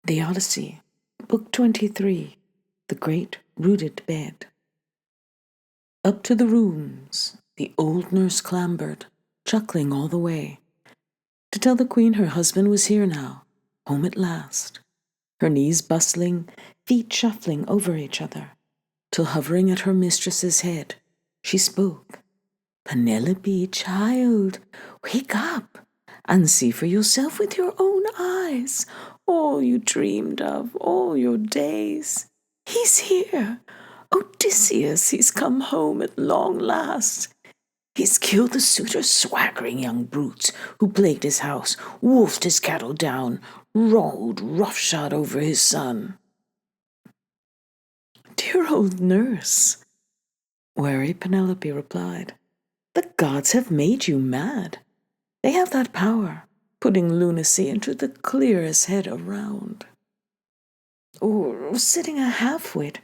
The Odyssey, Book 23, The Great Rooted Bed. Up to the rooms the old nurse clambered, chuckling all the way, to tell the queen her husband was here now, home at last, her knees bustling, feet shuffling over each other, till hovering at her mistress's head, she spoke. "Penelope, child, wake up, and see for yourself with your own eyes all you dreamed of all your days. He's here. Odysseus, he's come home at long last. He's killed the suitors, swaggering young brutes who plagued his house, wolfed his cattle down, rolled roughshod over his son." "Dear old nurse," wary Penelope replied, "the gods have made you mad. They have that power, putting lunacy into the clearest head around. Or sitting a half-wit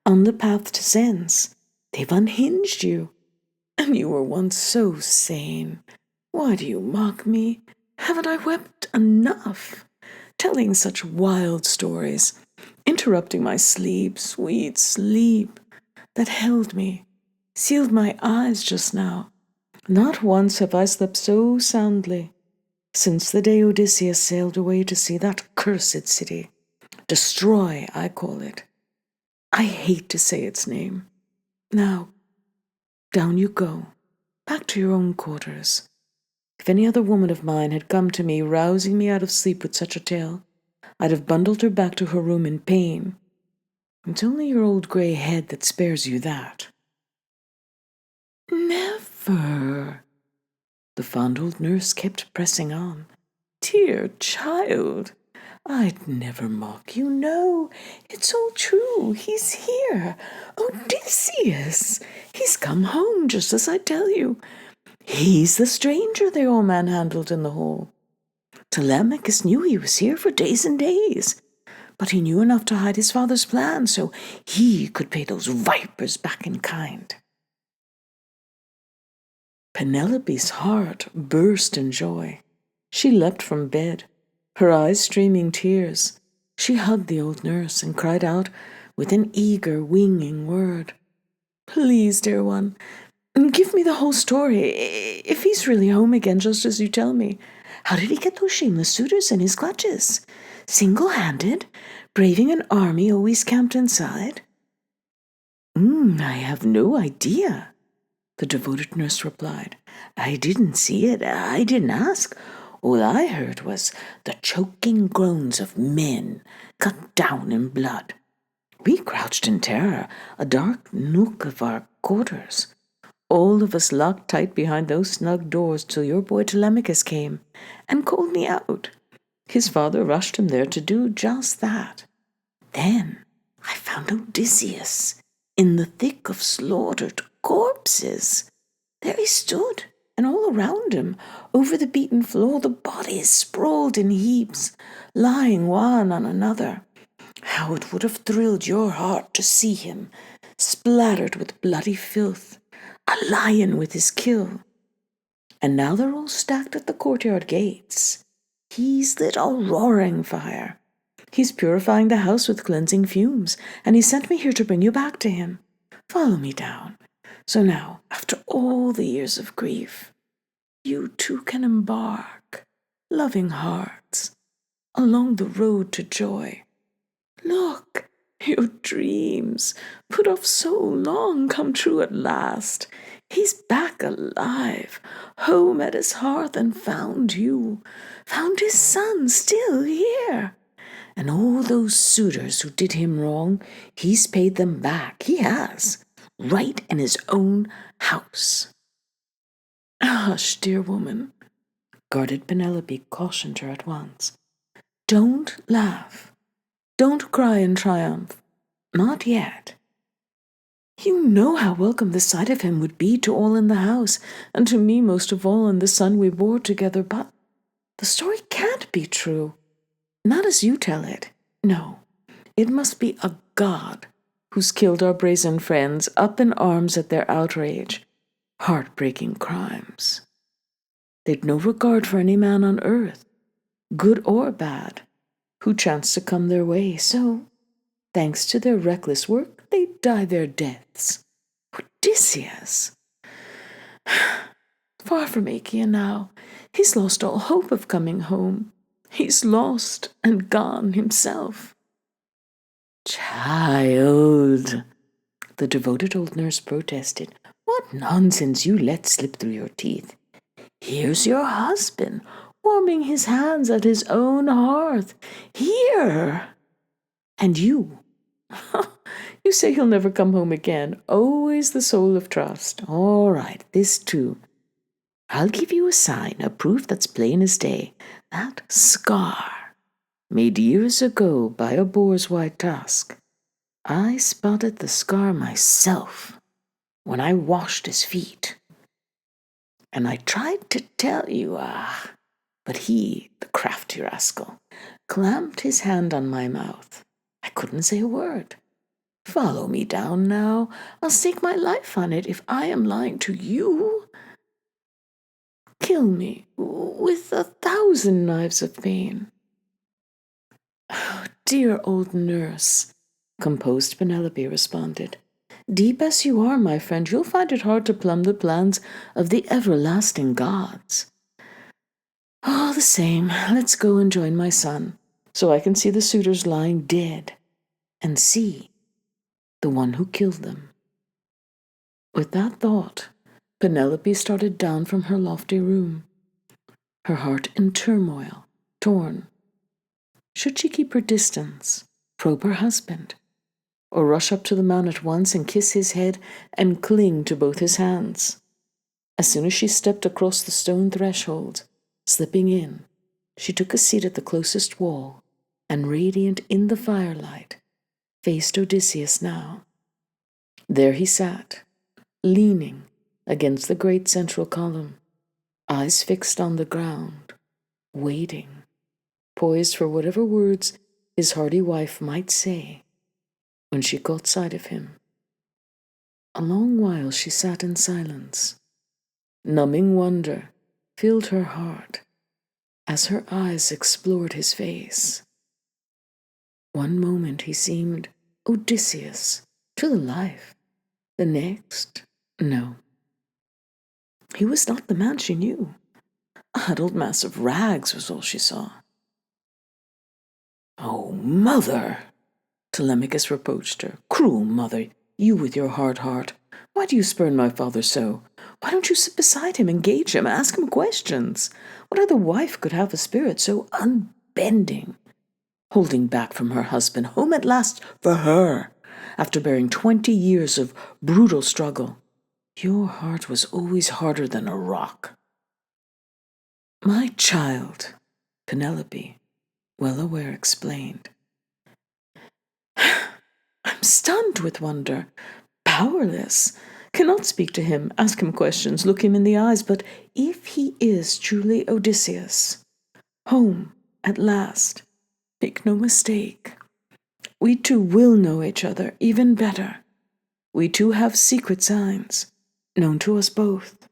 on the path to sense, they've unhinged you. And you were once so sane. Why do you mock me? Haven't I wept enough, telling such wild stories, interrupting my sleep, sweet sleep, that held me, sealed my eyes just now? Not once have I slept so soundly since the day Odysseus sailed away to see that cursed city. Destroy, I call it. I hate to say its name. Now, down you go, back to your own quarters. If any other woman of mine had come to me, rousing me out of sleep with such a tale, I'd have bundled her back to her room in pain. It's only your old grey head that spares you that." "Never," the fond old nurse kept pressing on. "Dear child, I'd never mock you. No, it's all true. He's here. Odysseus. He's come home, just as I tell you. He's the stranger they all manhandled in the hall. Telemachus knew he was here for days and days, but he knew enough to hide his father's plan so he could pay those vipers back in kind." Penelope's heart burst in joy. She leapt from bed, her eyes streaming tears. She hugged the old nurse and cried out with an eager, winging word, "Please, dear one, give me the whole story. If he's really home again, just as you tell me, how did he get those shameless suitors in his clutches? Single-handed, braving an army always camped inside?" "I have no idea," the devoted nurse replied. "I didn't see it. I didn't ask. All I heard was the choking groans of men cut down in blood. We crouched in terror, a dark nook of our quarters, all of us locked tight behind those snug doors till your boy Telemachus came and called me out. His father rushed him there to do just that. Then I found Odysseus in the thick of slaughtered corpses. There he stood, and all around him, over the beaten floor, the bodies sprawled in heaps, lying one on another. How it would have thrilled your heart to see him, splattered with bloody filth, a lion with his kill. And now they're all stacked at the courtyard gates. He's lit a roaring fire. He's purifying the house with cleansing fumes, and he sent me here to bring you back to him. Follow me down. So now, after all the years of grief, you too can embark, loving hearts, along the road to joy. Look, your dreams, put off so long, come true at last. He's back alive, home at his hearth, and found you, found his son still here. And all those suitors who did him wrong, he's paid them back. He has, right in his own house." "Hush, dear woman," guarded Penelope cautioned her at once. "Don't laugh. Don't cry in triumph. Not yet. You know how welcome the sight of him would be to all in the house, and to me most of all and the son we bore together, but the story can't be true. Not as you tell it. No, it must be a god who's killed our brazen friends, up in arms at their outrage. Heartbreaking crimes. They'd no regard for any man on earth, good or bad, who chanced to come their way. So, thanks to their reckless work, they die their deaths. Odysseus! Far from Achaean now, he's lost all hope of coming home. He's lost and gone himself. Child, the devoted old nurse protested. What nonsense you let slip through your teeth. Here's your husband, warming his hands at his own hearth. Here! And you? You say he'll never come home again. Always the soul of trust. All right, this too. I'll give you a sign, a proof that's plain as day. That scar, made years ago by a boar's white tusk. I spotted the scar myself when I washed his feet. And I tried to tell you, but he, the crafty rascal, clamped his hand on my mouth. I couldn't say a word. Follow me down now. I'll stake my life on it if I am lying to you. Kill me with 1,000 knives of pain. Oh, dear old nurse, composed Penelope responded. Deep as you are, my friend, you'll find it hard to plumb the plans of the everlasting gods. All the same, let's go and join my son, so I can see the suitors lying dead, and see the one who killed them. With that thought, Penelope started down from her lofty room, her heart in turmoil, torn. Should she keep her distance, probe her husband, or rush up to the man at once and kiss his head and cling to both his hands? As soon as she stepped across the stone threshold, slipping in, she took a seat at the closest wall, and radiant in the firelight, faced Odysseus now. There he sat, leaning against the great central column, eyes fixed on the ground, waiting, poised for whatever words his hardy wife might say when she caught sight of him. A long while she sat in silence. Numbing wonder filled her heart as her eyes explored his face. One moment he seemed Odysseus to the life. The next, no. He was not the man she knew. A huddled mass of rags was all she saw. Oh, mother! Telemachus reproached her. Cruel mother, you with your hard heart. Why do you spurn my father so? Why don't you sit beside him, engage him, ask him questions? What other wife could have a spirit so unbending? Holding back from her husband, home at last for her, after bearing 20 years of brutal struggle. Your heart was always harder than a rock. My child, Penelope, well aware, explained. I'm stunned with wonder, powerless, cannot speak to him, ask him questions, look him in the eyes, but if he is truly Odysseus, home at last, make no mistake, we two will know each other even better. We two have secret signs, known to us both,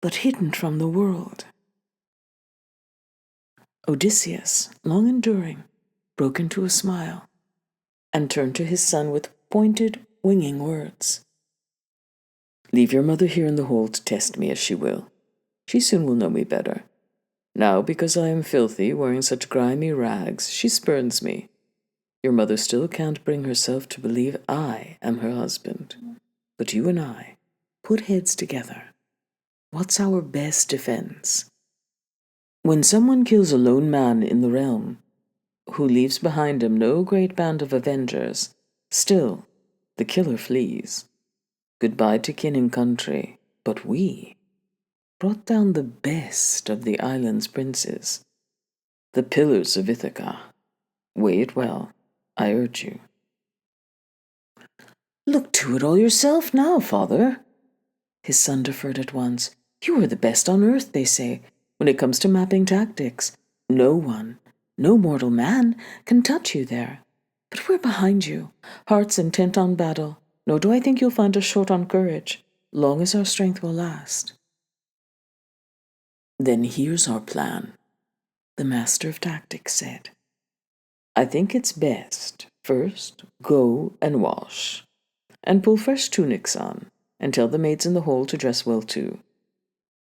but hidden from the world. Odysseus, long enduring, broke into a smile, and turned to his son with pointed, winging words. Leave your mother here in the hall to test me as she will. She soon will know me better. Now, because I am filthy, wearing such grimy rags, she spurns me. Your mother still can't bring herself to believe I am her husband. But you and I, put heads together. What's our best defense? When someone kills a lone man in the realm, who leaves behind him no great band of avengers, still, the killer flees. Goodbye to kin and country, but we brought down the best of the island's princes, the pillars of Ithaca. Weigh it well, I urge you. Look to it all yourself now, father. His son deferred at once. You are the best on earth, they say, when it comes to mapping tactics. No one, no mortal man, can touch you there. But we're behind you, hearts intent on battle. Nor do I think you'll find us short on courage, long as our strength will last. Then here's our plan, the master of tactics said. I think it's best, first, go and wash, and pull fresh tunics on, and tell the maids in the hall to dress well too.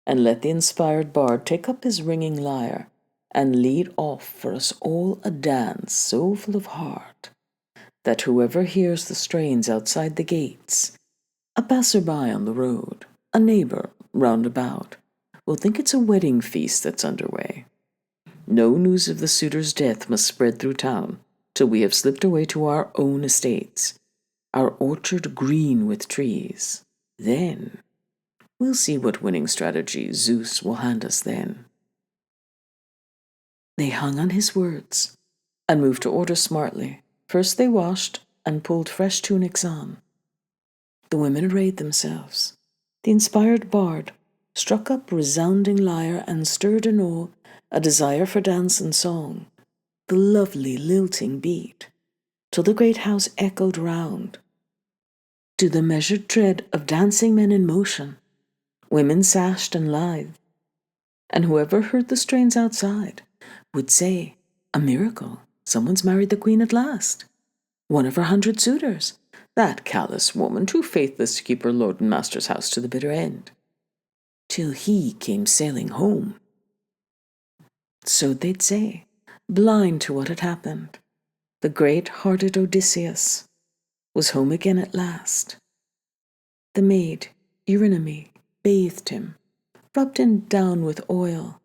And let the inspired bard take up his ringing lyre, and lead off for us all a dance so full of heart, that whoever hears the strains outside the gates, a passer-by on the road, a neighbor round about, will think it's a wedding feast that's underway. No news of the suitor's death must spread through town till we have slipped away to our own estates, our orchard green with trees. Then we'll see what winning strategy Zeus will hand us then. They hung on his words and moved to order smartly. First they washed and pulled fresh tunics on. The women arrayed themselves. The inspired bard struck up resounding lyre and stirred in all a desire for dance and song, the lovely lilting beat, till the great house echoed round, to the measured tread of dancing men in motion, women sashed and lithe, and whoever heard the strains outside would say, a miracle, someone's married the queen at last, one of her 100 suitors, that callous woman too faithless to keep her lord and master's house to the bitter end, till he came sailing home. So they'd say, blind to what had happened. The great-hearted Odysseus was home again at last. The maid, Eurynome, bathed him, rubbed him down with oil,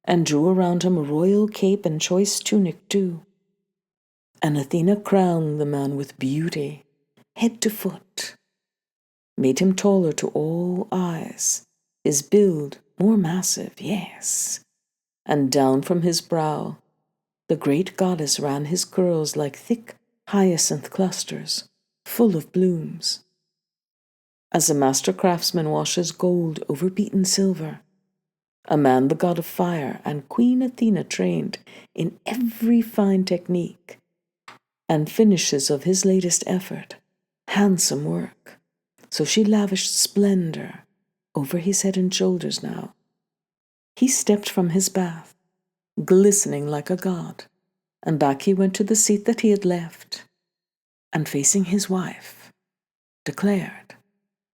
and drew around him a royal cape and choice tunic too. And Athena crowned the man with beauty, head to foot, made him taller to all eyes, his build more massive, yes, and down from his brow the great goddess ran his curls like thick hyacinth clusters, full of blooms. As a master craftsman washes gold over beaten silver, a man the god of fire and Queen Athena trained in every fine technique, and finishes of his latest effort, handsome work, so she lavished splendor over his head and shoulders now. He stepped from his bath, glistening like a god, and back he went to the seat that he had left, and facing his wife, declared,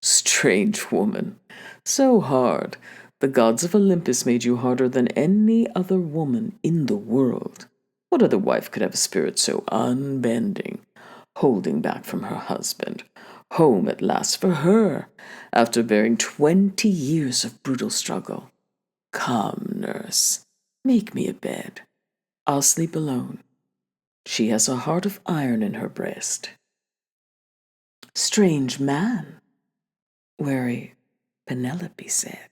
strange woman, so hard, the gods of Olympus made you harder than any other woman in the world. What other wife could have a spirit so unbending, holding back from her husband, home at last for her, after bearing 20 years of brutal struggle? Come, nurse, make me a bed. I'll sleep alone. She has a heart of iron in her breast. Strange man, wary Penelope said.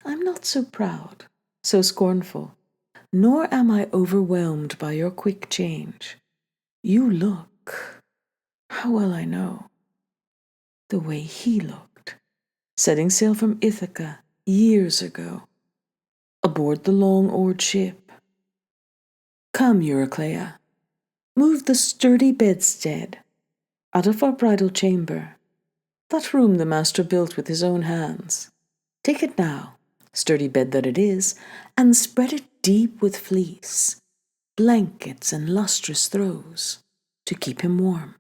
I'm not so proud, so scornful, nor am I overwhelmed by your quick change. You look, how well I know, the way he looked, setting sail from Ithaca years ago, aboard the long-oared ship. Come, Eurycleia, move the sturdy bedstead out of our bridal chamber, that room the master built with his own hands. Take it now, sturdy bed that it is, and spread it deep with fleece, blankets and lustrous throws, to keep him warm.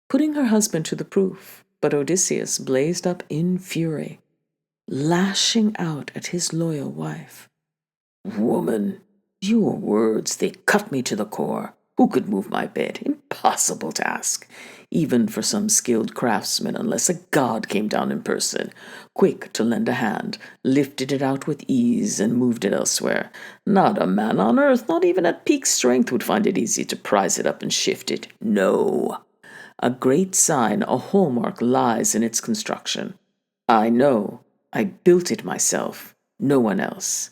Putting her husband to the proof, but Odysseus blazed up in fury, lashing out at his loyal wife. Woman, your words, they cut me to the core. Who could move my bed? Impossible task, even for some skilled craftsman, unless a god came down in person, quick to lend a hand, lifted it out with ease, and moved it elsewhere. Not a man on earth, not even at peak strength, would find it easy to prise it up and shift it. No. A great sign, a hallmark, lies in its construction. I know. I built it myself. No one else.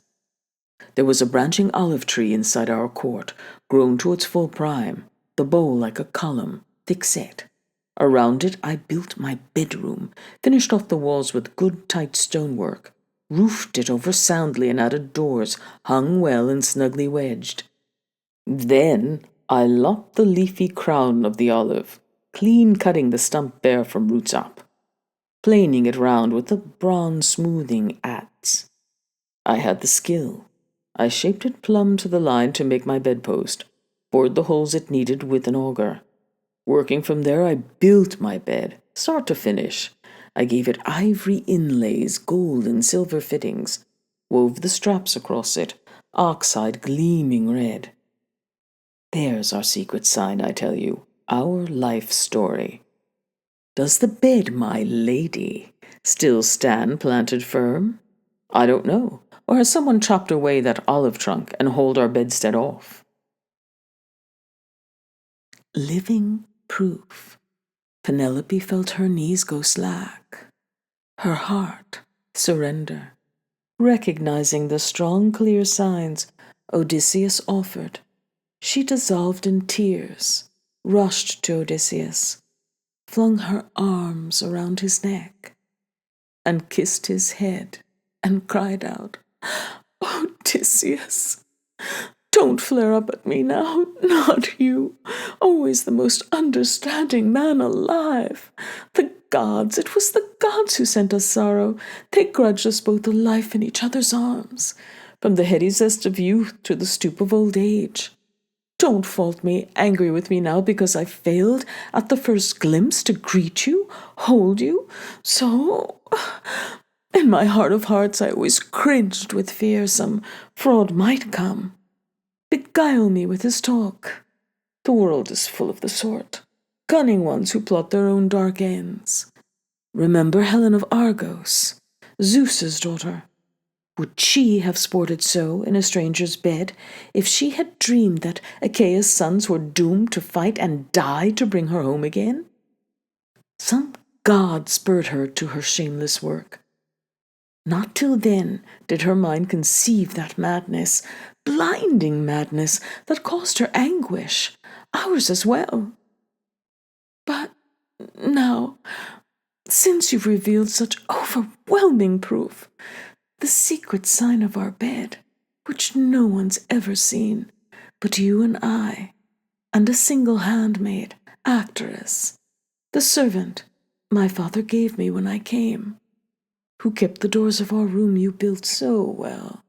There was a branching olive tree inside our court, grown to its full prime, the bole like a column, thick-set. Around it I built my bedroom, finished off the walls with good tight stonework, roofed it over soundly and added doors, hung well and snugly wedged. Then I lopped the leafy crown of the olive, clean cutting the stump bare from roots up, planing it round with a bronze smoothing adze. I had the skill, I shaped it plumb to the line to make my bedpost, bored the holes it needed with an auger. Working from there, I built my bed, start to finish. I gave it ivory inlays, gold and silver fittings, wove the straps across it, oxide gleaming red. There's our secret sign, I tell you, our life story. Does the bed, my lady, still stand planted firm? I don't know. Or has someone chopped away that olive trunk and hauled our bedstead off? Living proof. Penelope felt her knees go slack, her heart surrender, recognizing the strong, clear signs Odysseus offered. She dissolved in tears, rushed to Odysseus, flung her arms around his neck, and kissed his head, and cried out, Odysseus, don't flare up at me now, not you, always the most understanding man alive. The gods, it was the gods who sent us sorrow. They grudged us both a life in each other's arms, from the heady zest of youth to the stoop of old age. Don't fault me, angry with me now because I failed at the first glimpse to greet you, hold you. So, in my heart of hearts, I always cringed with fear some fraud might come, beguile me with his talk. The world is full of the sort, cunning ones who plot their own dark ends. Remember Helen of Argos, Zeus's daughter. Would she have sported so in a stranger's bed if she had dreamed that Achaea's sons were doomed to fight and die to bring her home again? Some god spurred her to her shameless work. Not till then did her mind conceive that madness, blinding madness that caused her anguish, ours as well. But now, since you've revealed such overwhelming proof, the secret sign of our bed, which no one's ever seen but you and I, and a single handmaid, actress, the servant my father gave me when I came, who kept the doors of our room you built so well.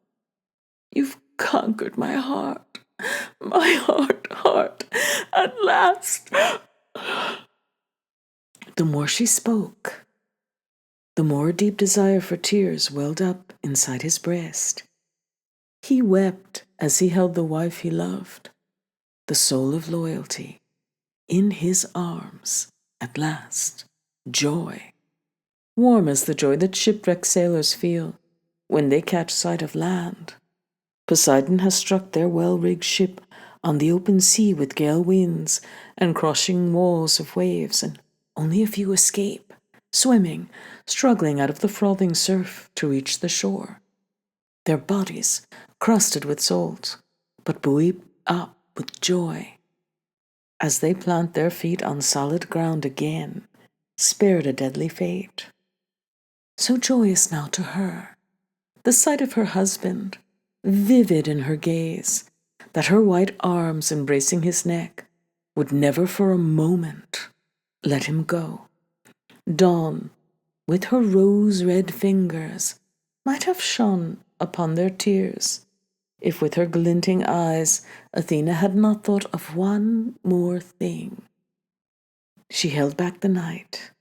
You've conquered my heart, heart, at last. The more she spoke, the more a deep desire for tears welled up inside his breast. He wept as he held the wife he loved, the soul of loyalty, in his arms at last. Joy, warm as the joy that shipwrecked sailors feel when they catch sight of land. Poseidon has struck their well-rigged ship on the open sea with gale winds and crushing walls of waves, and only a few escape, swimming, struggling out of the frothing surf to reach the shore, their bodies crusted with salt, but buoyed up with joy as they plant their feet on solid ground again, spared a deadly fate. So joyous now to her, the sight of her husband, vivid in her gaze, that her white arms embracing his neck would never for a moment let him go. Dawn, with her rose-red fingers, might have shone upon their tears, if with her glinting eyes Athena had not thought of one more thing. She held back the night,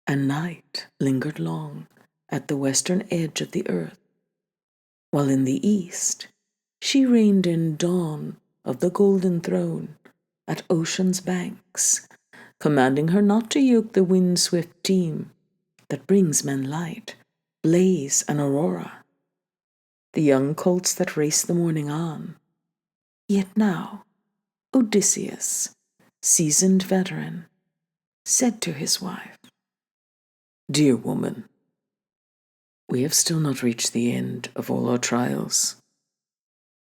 and night lingered long at the western edge of the earth, while in the east she reigned in dawn of the golden throne at ocean's banks, commanding her not to yoke the wind-swift team that brings men light, blaze, and aurora, the young colts that race the morning on. Yet now Odysseus, seasoned veteran, said to his wife, Dear woman, we have still not reached the end of all our trials.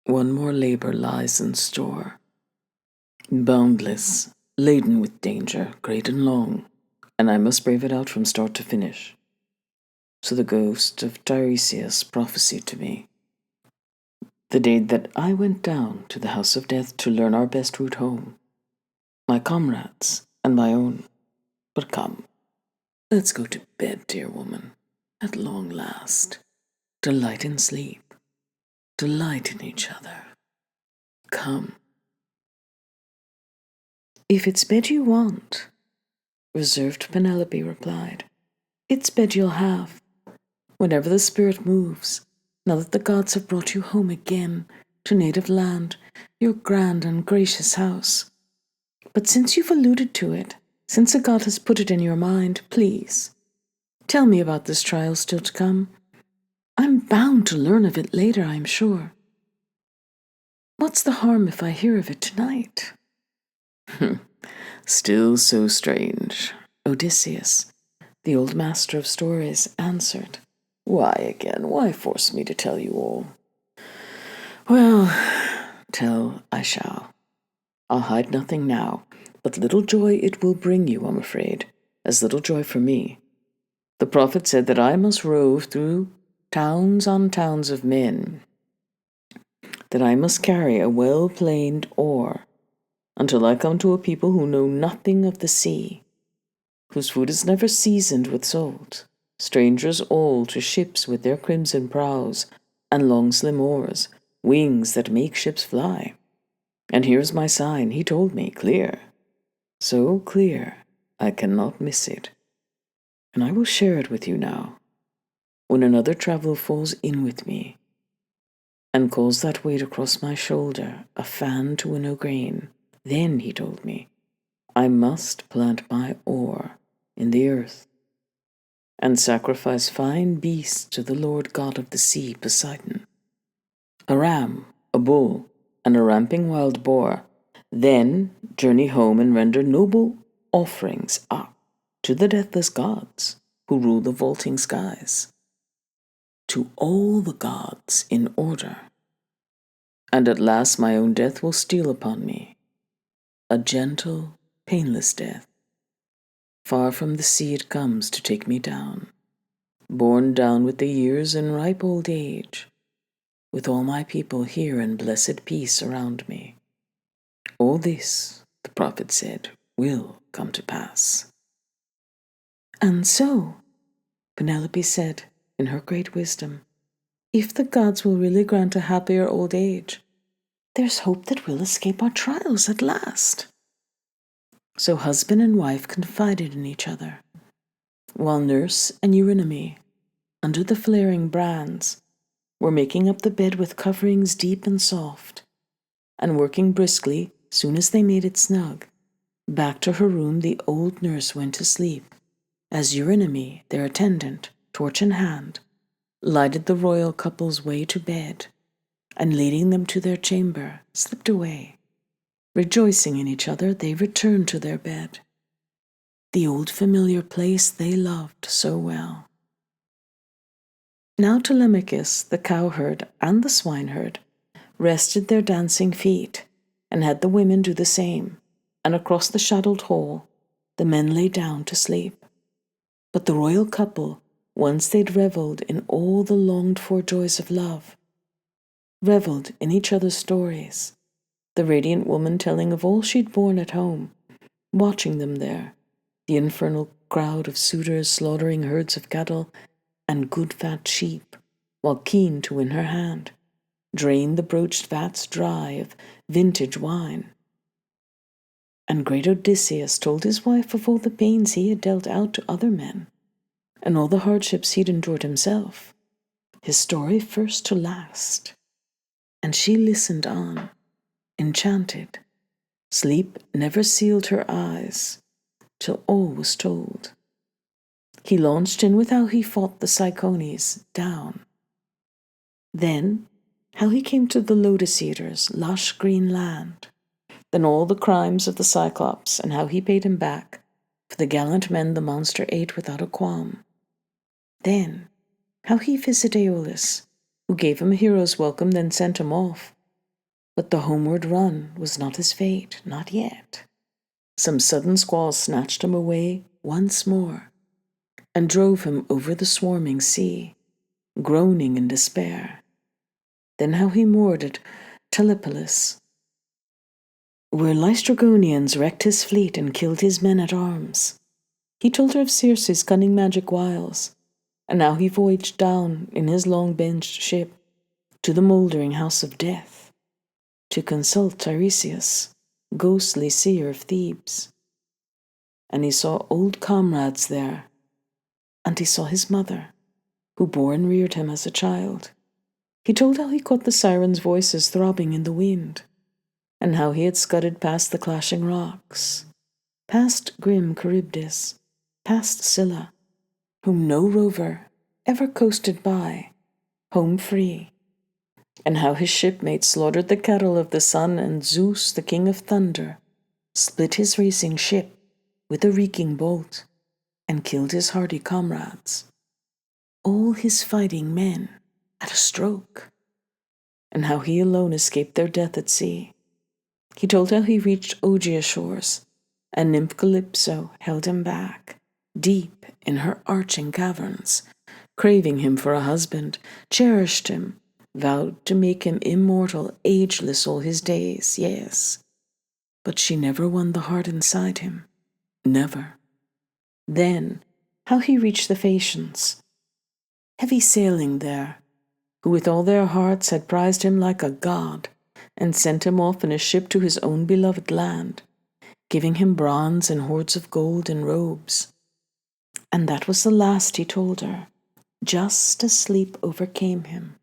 One more labor lies in store, boundless, laden with danger, great and long, and I must brave it out from start to finish. So the ghost of Tiresias prophesied to me, the day that I went down to the house of death to learn our best route home, my comrades and my own. But come, let's go to bed, dear woman, at long last. Delight in sleep. delight in each other. Come. If it's bed you want, reserved Penelope replied, it's bed you'll have, whenever the spirit moves, now that the gods have brought you home again to native land, your grand and gracious house. But since you've alluded to it, since a god has put it in your mind, please, tell me about this trial still to come. I'm bound to learn of it later, I'm sure. What's the harm if I hear of it tonight? Still so strange, Odysseus, the old master of stories, answered. Why again? Why force me to tell you all? Well, tell I shall. I'll hide nothing now, but little joy it will bring you, I'm afraid, as little joy for me. The prophet said that I must rove through towns on towns of men, that I must carry a well-planed oar until I come to a people who know nothing of the sea, whose food is never seasoned with salt, strangers all to ships with their crimson prows and long slim oars, wings that make ships fly. And here's my sign, he told me, clear, so clear I cannot miss it. And I will share it with you now, when another traveler falls in with me, and calls that weight across my shoulder a fan to winnow grain. Then, he told me, I must plant my oar in the earth, and sacrifice fine beasts to the Lord God of the sea, Poseidon, a ram, a bull, and a ramping wild boar, then journey home and render noble offerings up to the deathless gods who rule the vaulting skies, to all the gods in order. And at last my own death will steal upon me, a gentle, painless death. Far from the sea it comes to take me down, borne down with the years in ripe old age, with all my people here in blessed peace around me. All this, the prophet said, will come to pass. And so, Penelope said, in her great wisdom, if the gods will really grant a happier old age, there's hope that we'll escape our trials at last. So husband and wife confided in each other, while nurse and Eurynome, under the flaring brands, were making up the bed with coverings deep and soft, and working briskly soon as they made it snug. Back to her room the old nurse went to sleep, as Eurynome, their attendant, torch in hand, lighted the royal couple's way to bed, and leading them to their chamber, slipped away. Rejoicing in each other, they returned to their bed, the old familiar place they loved so well. Now Telemachus, the cowherd and the swineherd, rested their dancing feet, and had the women do the same, and across the shadowed hall the men lay down to sleep. But the royal couple, once they'd revelled in all the longed-for joys of love, revelled in each other's stories, the radiant woman telling of all she'd borne at home, watching them there, the infernal crowd of suitors slaughtering herds of cattle and good fat sheep, while keen to win her hand, drain the broached vats dry of vintage wine. And great Odysseus told his wife of all the pains he had dealt out to other men, and all the hardships he'd endured himself, his story first to last. And she listened on, enchanted. Sleep never sealed her eyes, till all was told. He launched in with how he fought the Cyclones down. Then, how he came to the Lotus Eaters' lush green land. Then all the crimes of the Cyclops, and how he paid him back for the gallant men the monster ate without a qualm. Then, how he visited Aeolus, who gave him a hero's welcome, then sent him off. But the homeward run was not his fate, not yet. Some sudden squall snatched him away once more, and drove him over the swarming sea, groaning in despair. Then how he moored at Telepolis, where Lystragonians wrecked his fleet and killed his men at arms. He told her of Circe's cunning magic wiles, and how he voyaged down in his long-benched ship, to the mouldering house of death, to consult Tiresias, ghostly seer of Thebes. And he saw old comrades there, and he saw his mother, who bore and reared him as a child. He told how he caught the sirens' voices throbbing in the wind, and how he had scudded past the clashing rocks, past grim Charybdis, past Scylla, whom no rover ever coasted by, home free, and how his shipmates slaughtered the cattle of the sun, and Zeus, the king of thunder, split his racing ship with a reeking bolt, and killed his hardy comrades, all his fighting men, at a stroke, and how he alone escaped their death at sea. He told how he reached Ogygia shores, and nymph Calypso held him back, deep in her arching caverns, craving him for a husband, cherished him, vowed to make him immortal, ageless all his days, yes. But she never won the heart inside him. Never. Then, how he reached the Phaeacians, heavy sailing there, who with all their hearts had prized him like a god, and sent him off in a ship to his own beloved land, giving him bronze and hoards of gold and robes. And that was the last he told her, just as sleep overcame him.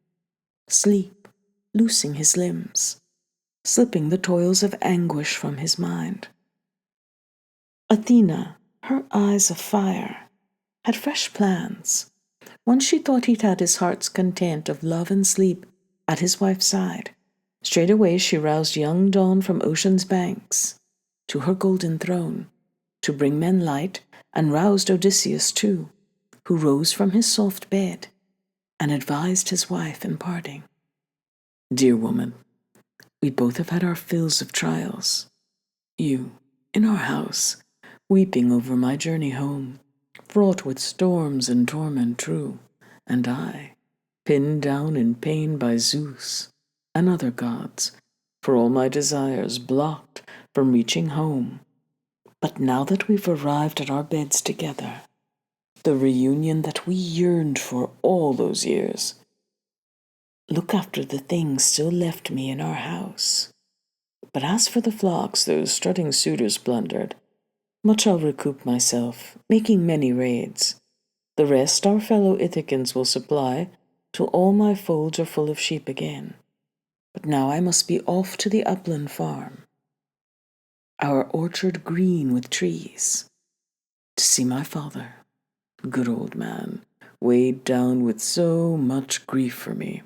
Sleep, loosing his limbs, slipping the toils of anguish from his mind. Athena, her eyes of fire, had fresh plans. Once she thought he'd had his heart's content of love and sleep at his wife's side. Straightway she roused young Dawn from ocean's banks to her golden throne, to bring men light, and roused Odysseus too, who rose from his soft bed and advised his wife in parting. Dear woman, we both have had our fills of trials. You, in our house, weeping over my journey home, fraught with storms and torment true, and I, pinned down in pain by Zeus and other gods, for all my desires blocked from reaching home. But now that we've arrived at our beds together, the reunion that we yearned for all those years, look after the things still left me in our house. But as for the flocks those strutting suitors plundered, much I'll recoup myself, making many raids. The rest our fellow Ithacans will supply, till all my folds are full of sheep again. But now I must be off to the upland farm, our orchard green with trees, to see my father, good old man, weighed down with so much grief for me.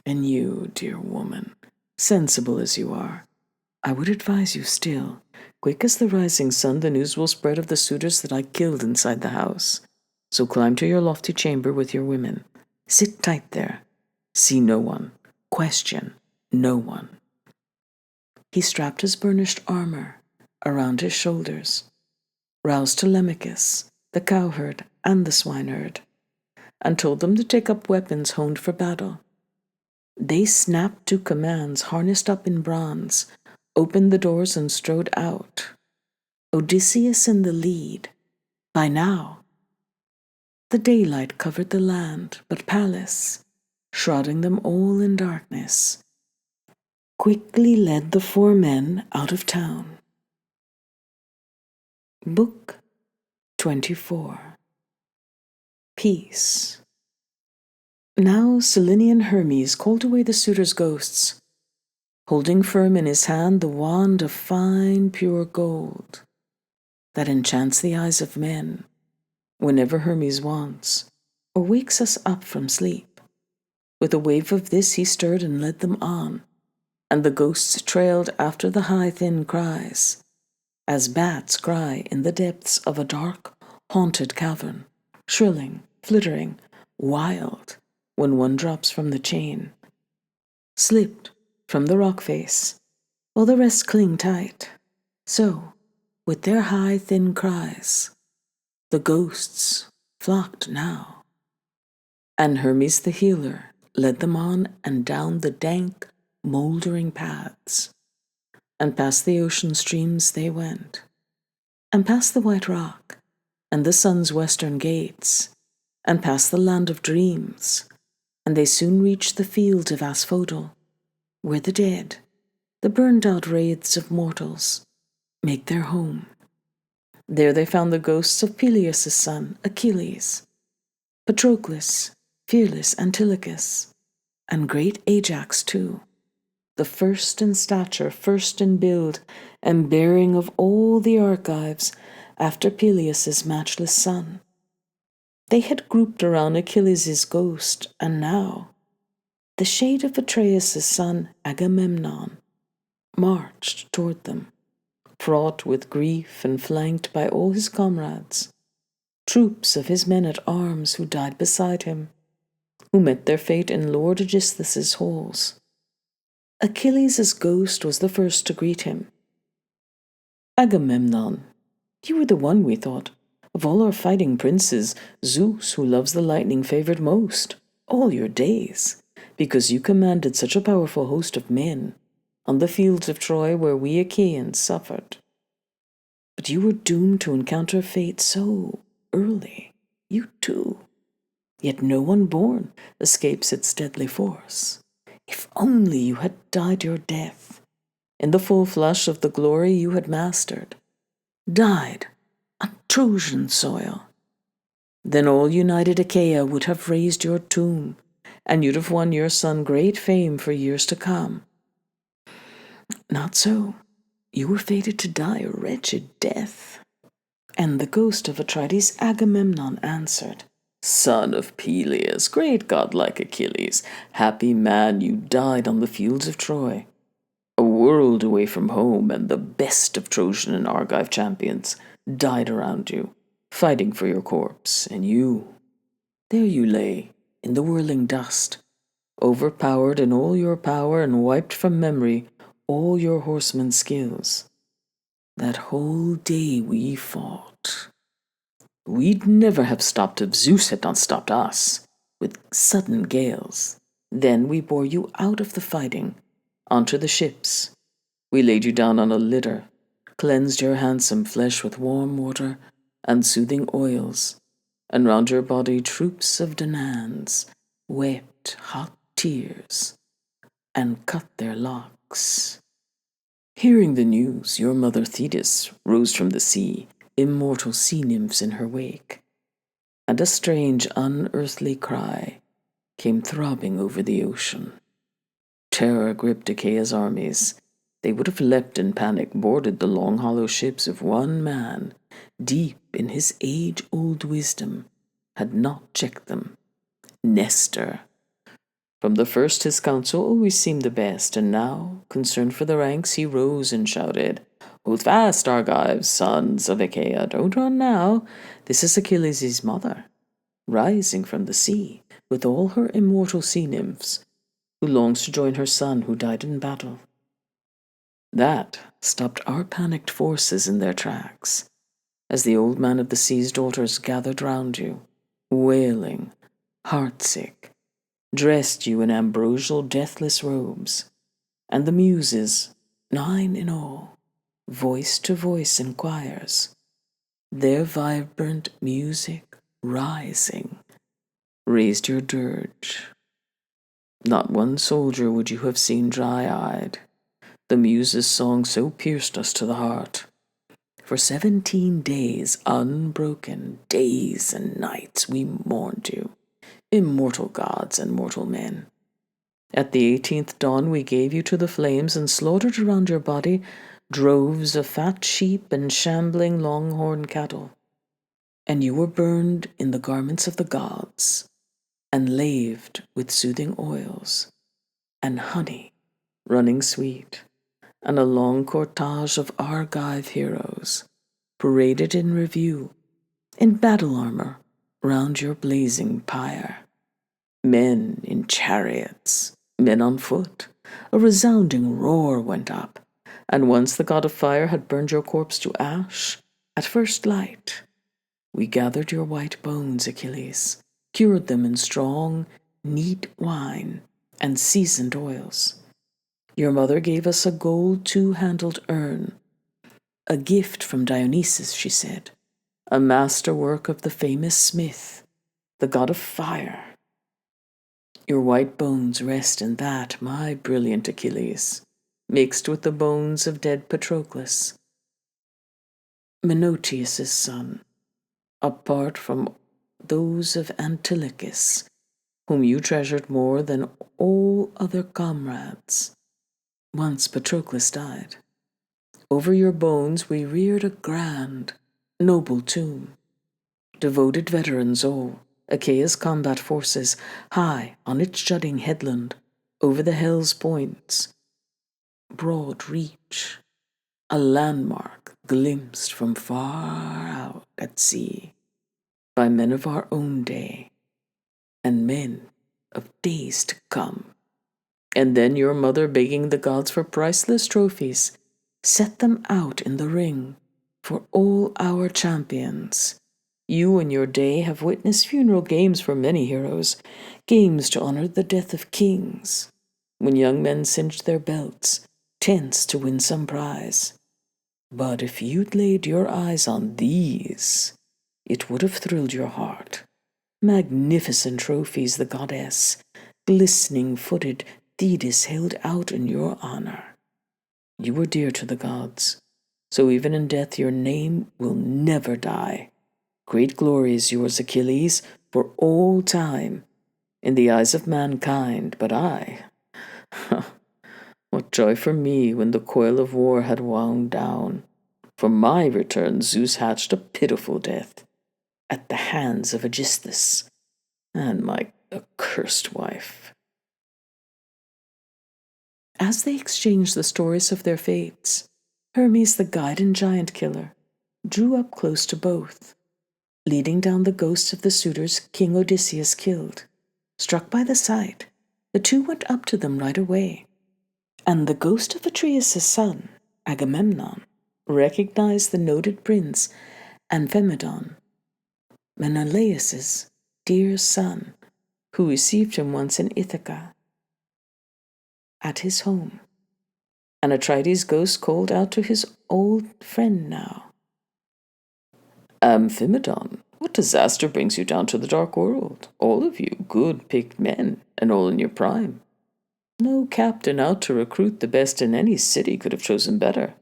And you, dear woman, sensible as you are, I would advise you still, quick as the rising sun, the news will spread of the suitors that I killed inside the house. So climb to your lofty chamber with your women. Sit tight there. See no one. Question no one. He strapped his burnished armor around his shoulders, roused Telemachus, the cowherd and the swineherd, and told them to take up weapons honed for battle. They snapped to commands, harnessed up in bronze, opened the doors and strode out, Odysseus in the lead. By now, the daylight covered the land, but Pallas, shrouding them all in darkness, quickly led the four men out of town. Book 24. Peace. Now Cyllenian Hermes called away the suitors' ghosts, holding firm in his hand the wand of fine, pure gold that enchants the eyes of men whenever Hermes wants or wakes us up from sleep. With a wave of this he stirred and led them on, and the ghosts trailed after the high, thin cries, as bats cry in the depths of a dark, haunted cavern, shrilling, flittering, wild, when one drops from the chain, slipped from the rock face, while the rest cling tight. So, with their high, thin cries, the ghosts flocked now. And Hermes the healer led them on and down the dank, mouldering paths, and past the ocean streams they went, and past the white rock, and the sun's western gates, and past the land of dreams, and they soon reached the field of asphodel, where the dead, the burned-out wraiths of mortals, make their home. There they found the ghosts of Peleus' son, Achilles, Patroclus, fearless Antilochus, and great Ajax too, the first in stature, first in build, and bearing of all the archives after Peleus' matchless son. They had grouped around Achilles' ghost, and now the shade of Atreus' son, Agamemnon, marched toward them, fraught with grief and flanked by all his comrades, troops of his men-at-arms who died beside him, who met their fate in Lord Odysseus' halls. Achilles' ghost was the first to greet him. Agamemnon, you were the one, we thought, of all our fighting princes, Zeus, who loves the lightning, favored most, all your days, because you commanded such a powerful host of men on the fields of Troy where we Achaeans suffered. But you were doomed to encounter fate so early, you too. Yet no one born escapes its deadly force. If only you had died your death, in the full flush of the glory you had mastered, died on Trojan soil. Then all united Achaea would have raised your tomb, and you'd have won your son great fame for years to come. Not so. You were fated to die a wretched death. And the ghost of Atrides Agamemnon answered, Son of Peleus, great godlike Achilles, happy man, you died on the fields of Troy. A world away from home, and the best of Trojan and Argive champions died around you, fighting for your corpse, and there you lay, in the whirling dust, overpowered in all your power and wiped from memory all your horseman's skills. That whole day we fought. We'd never have stopped if Zeus had not stopped us, with sudden gales. Then we bore you out of the fighting, onto the ships. We laid you down on a litter, cleansed your handsome flesh with warm water and soothing oils, and round your body troops of Danaans wept hot tears and cut their locks. Hearing the news, your mother Thetis rose from the sea, immortal sea nymphs in her wake, and a strange unearthly cry came throbbing over the ocean. Terror gripped Achaea's armies. They would have leapt in panic, boarded the long hollow ships if one man, deep in his age-old wisdom, had not checked them. Nestor. From the first his counsel always seemed the best, and now, concerned for the ranks, he rose and shouted, Hold fast, Argives, sons of Achaea, don't run now. This is Achilles' mother, rising from the sea, with all her immortal sea nymphs, who longs to join her son who died in battle. That stopped our panicked forces in their tracks, as the old man of the sea's daughters gathered round you, wailing, heartsick, dressed you in ambrosial deathless robes, and the muses, 9 in all, voice to voice in choirs, their vibrant music rising, raised your dirge. Not one soldier would you have seen dry-eyed. The muses' song so pierced us to the heart. For 17 days, unbroken days and nights, we mourned you, immortal gods and mortal men. At the 18th dawn we gave you to the flames and slaughtered around your body droves of fat sheep and shambling longhorn cattle. And you were burned in the garments of the gods, and laved with soothing oils, and honey running sweet, and a long cortege of Argive heroes paraded in review, in battle armor, round your blazing pyre. Men in chariots, men on foot, a resounding roar went up, and once the god of fire had burned your corpse to ash, at first light, we gathered your white bones, Achilles, cured them in strong, neat wine and seasoned oils. Your mother gave us a gold 2-handled urn, a gift from Dionysus, she said, a masterwork of the famous smith, the god of fire. Your white bones rest in that, my brilliant Achilles, mixed with the bones of dead Patroclus, Menoetius' son, apart from those of Antilochus, whom you treasured more than all other comrades. Once Patroclus died. Over your bones we reared a grand, noble tomb. Devoted veterans all, Achaea's combat forces, high on its jutting headland, over the hell's points, broad reach, a landmark glimpsed from far out at sea, by men of our own day, and men of days to come. And then your mother, begging the gods for priceless trophies, set them out in the ring for all our champions. You in your day have witnessed funeral games for many heroes, games to honor the death of kings, when young men cinched their belts, tense to win some prize. But if you'd laid your eyes on these, it would have thrilled your heart. Magnificent trophies the goddess, glistening-footed Thetis held out in your honor. You were dear to the gods, so even in death your name will never die. Great glory is yours, Achilles, for all time, in the eyes of mankind, but I... What joy for me when the coil of war had wound down. For my return Zeus hatched a pitiful death, at the hands of Odysseus and my accursed wife. As they exchanged the stories of their fates, Hermes, the guide and giant killer, drew up close to both, leading down the ghosts of the suitors King Odysseus killed. Struck by the sight, the two went up to them right away, and the ghost of Atreus' son, Agamemnon, recognized the noted prince Amphimedon, Menelaus' dear son, who received him once in Ithaca, at his home. And Atrides' ghost called out to his old friend now. Amphimedon, what disaster brings you down to the dark world? All of you, good picked men, and all in your prime. No captain out to recruit the best in any city could have chosen better.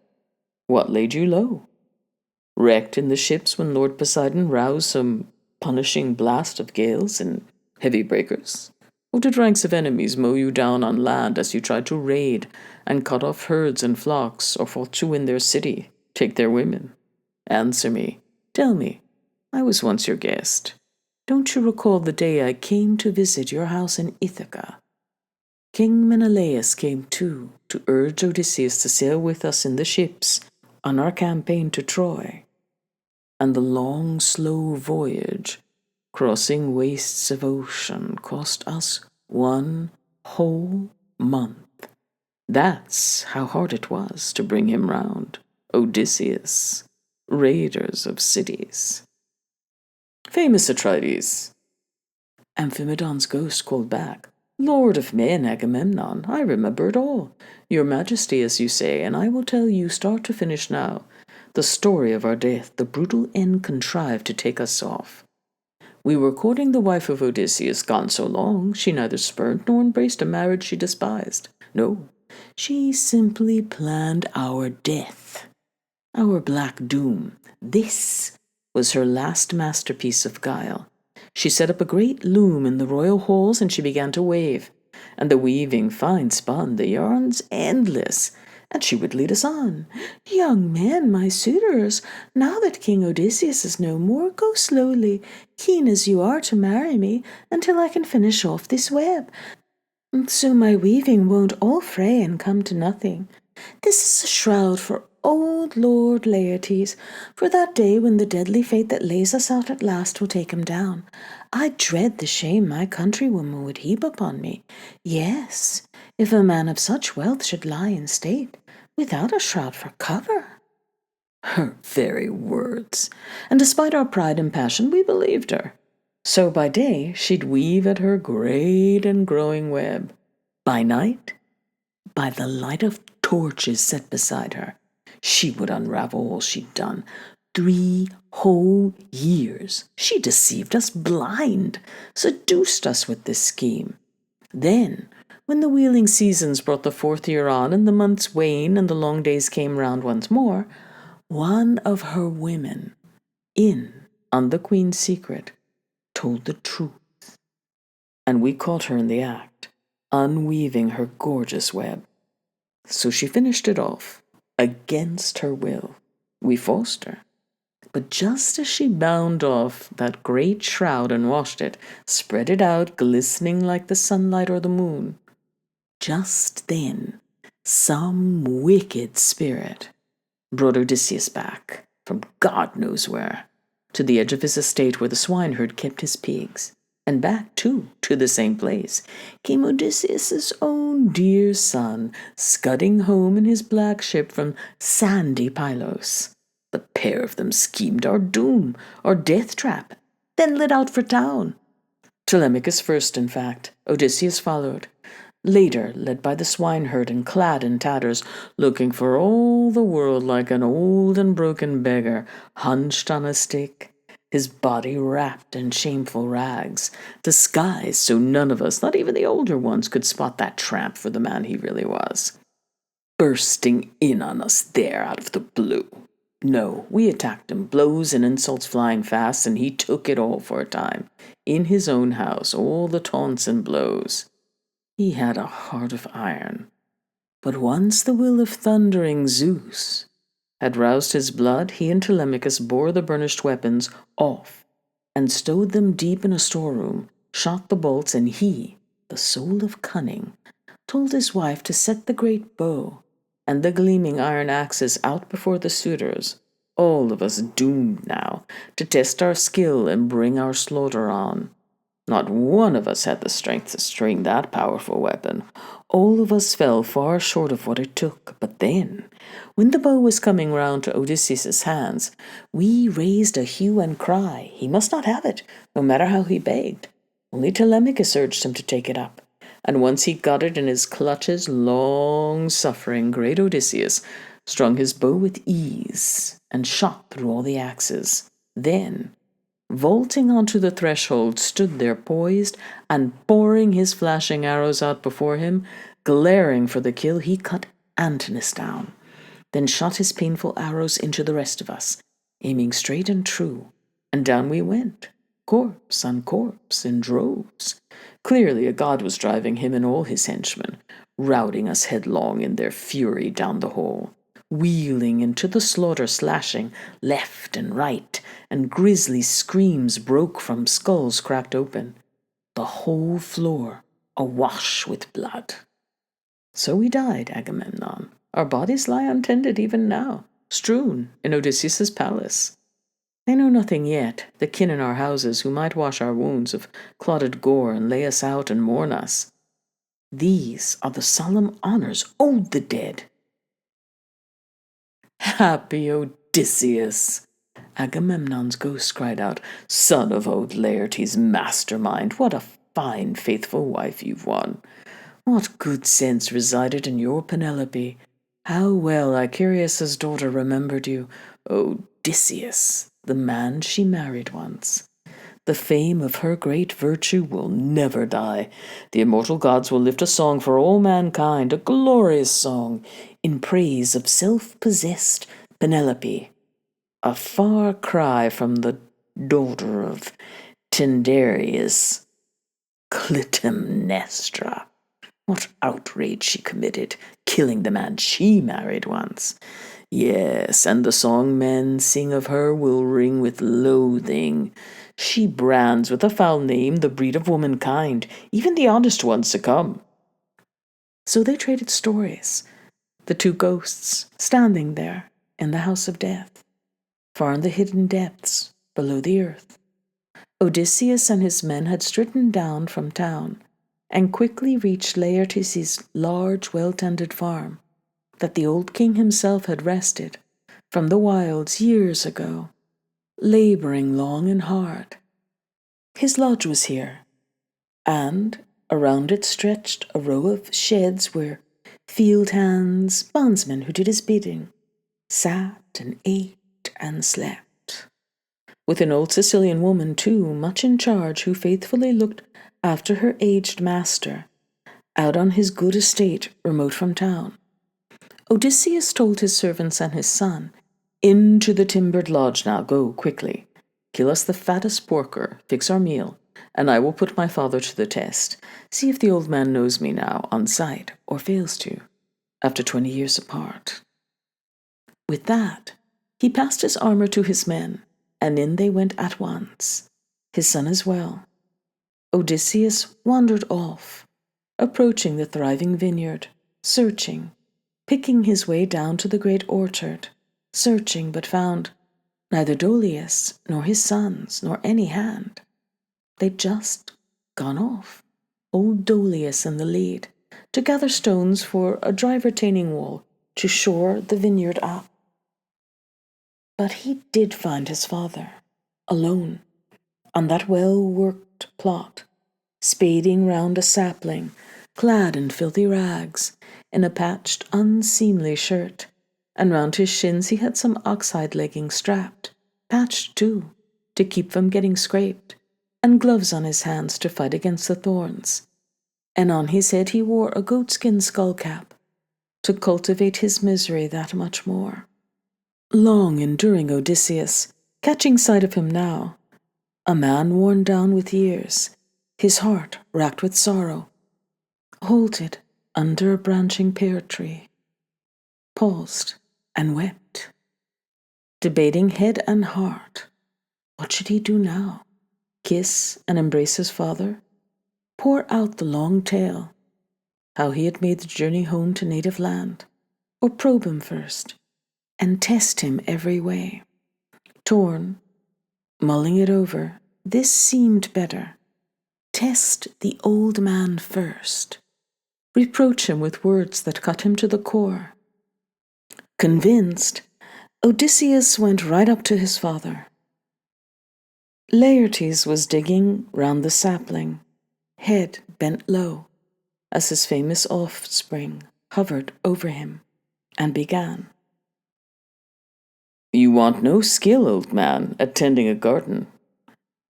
What laid you low? Wrecked in the ships when Lord Poseidon roused some punishing blast of gales and heavy breakers? Or did ranks of enemies mow you down on land as you tried to raid and cut off herds and flocks, or fought to win their city, take their women? Answer me. Tell me, I was once your guest. Don't you recall the day I came to visit your house in Ithaca? King Menelaus came too, to urge Odysseus to sail with us in the ships on our campaign to Troy. And the long, slow voyage, crossing wastes of ocean, cost us 1 whole month. That's how hard it was to bring him round, Odysseus, raiders of cities. Famous Atrides, Amphimedon's ghost called back. Lord of men, Agamemnon, I remember it all. Your Majesty, as you say, and I will tell you start to finish now, the story of our death, the brutal end contrived to take us off. We were courting the wife of Odysseus, gone so long, she neither spurned nor embraced a marriage she despised. No, she simply planned our death, our black doom. This was her last masterpiece of guile. She set up a great loom in the royal halls and she began to weave. And the weaving fine spun, the yarns endless, and she would lead us on. Young men, my suitors, now that King Odysseus is no more, go slowly, keen as you are to marry me, until I can finish off this web, so my weaving won't all fray and come to nothing. This is a shroud for old Lord Laertes, for that day when the deadly fate that lays us out at last will take him down. I dread the shame my countrywoman would heap upon me. Yes, if a man of such wealth should lie in state, without a shroud for cover. Her very words, and despite our pride and passion, we believed her. So by day she'd weave at her great and growing web. By night, by the light of torches set beside her, she would unravel all she'd done. 3 whole years she deceived us blind, seduced us with this scheme. Then, when the wheeling seasons brought the fourth year on, and the months wane, and the long days came round once more, one of her women, in on the queen's secret, told the truth, and we caught her in the act, unweaving her gorgeous web. So she finished it off, against her will. We forced her. But just as she bound off that great shroud and washed it, spread it out, glistening like the sunlight or the moon, just then some wicked spirit brought Odysseus back, from God knows where, to the edge of his estate where the swineherd kept his pigs. And back, too, to the same place, came Odysseus's own dear son, scudding home in his black ship from sandy Pylos. The pair of them schemed our doom, our death trap, then lit out for town. Telemachus first, in fact. Odysseus followed. Later, led by the swineherd and clad in tatters, looking for all the world like an old and broken beggar, hunched on a stick, his body wrapped in shameful rags, disguised so none of us, not even the older ones, could spot that tramp for the man he really was. Bursting in on us there out of the blue. No, we attacked him, blows and insults flying fast, and he took it all for a time. In his own house, all the taunts and blows. He had a heart of iron. But once the will of thundering Zeus had roused his blood, he and Telemachus bore the burnished weapons off and stowed them deep in a storeroom, shot the bolts, and he, the soul of cunning, told his wife to set the great bow and the gleaming iron axes out before the suitors, all of us doomed now to test our skill and bring our slaughter on. Not one of us had the strength to string that powerful weapon. All of us fell far short of what it took. But then, when the bow was coming round to Odysseus' hands, we raised a hue and cry. He must not have it, no matter how he begged. Only Telemachus urged him to take it up. And once he got it in his clutches, long-suffering great Odysseus strung his bow with ease and shot through all the axes. Then, vaulting onto the threshold, stood there poised, and pouring his flashing arrows out before him, glaring for the kill, he cut Antinous down, then shot his painful arrows into the rest of us, aiming straight and true, and down we went, corpse on corpse, in droves. Clearly a god was driving him and all his henchmen, routing us headlong in their fury down the hole, wheeling into the slaughter, slashing left and right, and grisly screams broke from skulls cracked open, the whole floor awash with blood. So we died, Agamemnon. Our bodies lie untended even now, strewn in Odysseus' palace. They know nothing yet, the kin in our houses, who might wash our wounds of clotted gore and lay us out and mourn us. These are the solemn honors owed the dead. Happy Odysseus! Agamemnon's ghost cried out, son of old Laertes' mastermind, what a fine, faithful wife you've won. What good sense resided in your Penelope. How well Achaeus' daughter remembered you, Odysseus, the man she married once. The fame of her great virtue will never die. The immortal gods will lift a song for all mankind, a glorious song, in praise of self-possessed Penelope, a far cry from the daughter of Tyndareus, Clytemnestra. What outrage she committed, killing the man she married once. Yes, and the song men sing of her will ring with loathing. She brands with a foul name the breed of womankind. Even the honest ones succumb. So they traded stories, the two ghosts standing there in the house of death, far in the hidden depths below the earth. Odysseus and his men had stricken down from town and quickly reached Laertes' large, well-tended farm that the old king himself had wrested from the wilds years ago, laboring long and hard. His lodge was here, and around it stretched a row of sheds where field hands, bondsmen who did his bidding, sat and ate and slept. With an old Sicilian woman, too, much in charge, who faithfully looked after her aged master out on his good estate remote from town. Odysseus told his servants and his son, "Into the timbered lodge now, go quickly. Kill us the fattest porker, fix our meal, and I will put my father to the test. See if the old man knows me now on sight, or fails to, after 20 years apart." With that, he passed his armor to his men, and in they went at once, his son as well. Odysseus wandered off, approaching the thriving vineyard, searching, picking his way down to the great orchard, searching but found neither Dolius, nor his sons, nor any hand. They'd just gone off, old Dolius in the lead, to gather stones for a dry retaining wall to shore the vineyard up. But he did find his father, alone, on that well-worked plot, spading round a sapling, clad in filthy rags, in a patched, unseemly shirt, and round his shins he had some ox-hide leggings strapped, patched too, to keep from getting scraped, and gloves on his hands to fight against the thorns. And on his head he wore a goatskin skull-cap, to cultivate his misery that much more. Long enduring Odysseus, catching sight of him now, a man worn down with years, his heart racked with sorrow, halted under a branching pear tree, paused and wept, debating head and heart. What should he do now? Kiss and embrace his father? Pour out the long tale, how he had made the journey home to native land? Or probe him first, and test him every way? Torn, mulling it over, this seemed better. Test the old man first. Reproach him with words that cut him to the core. Convinced, Odysseus went right up to his father. Laertes was digging round the sapling, head bent low, as his famous offspring hovered over him, and began. "You want no skill, old man, at tending a garden.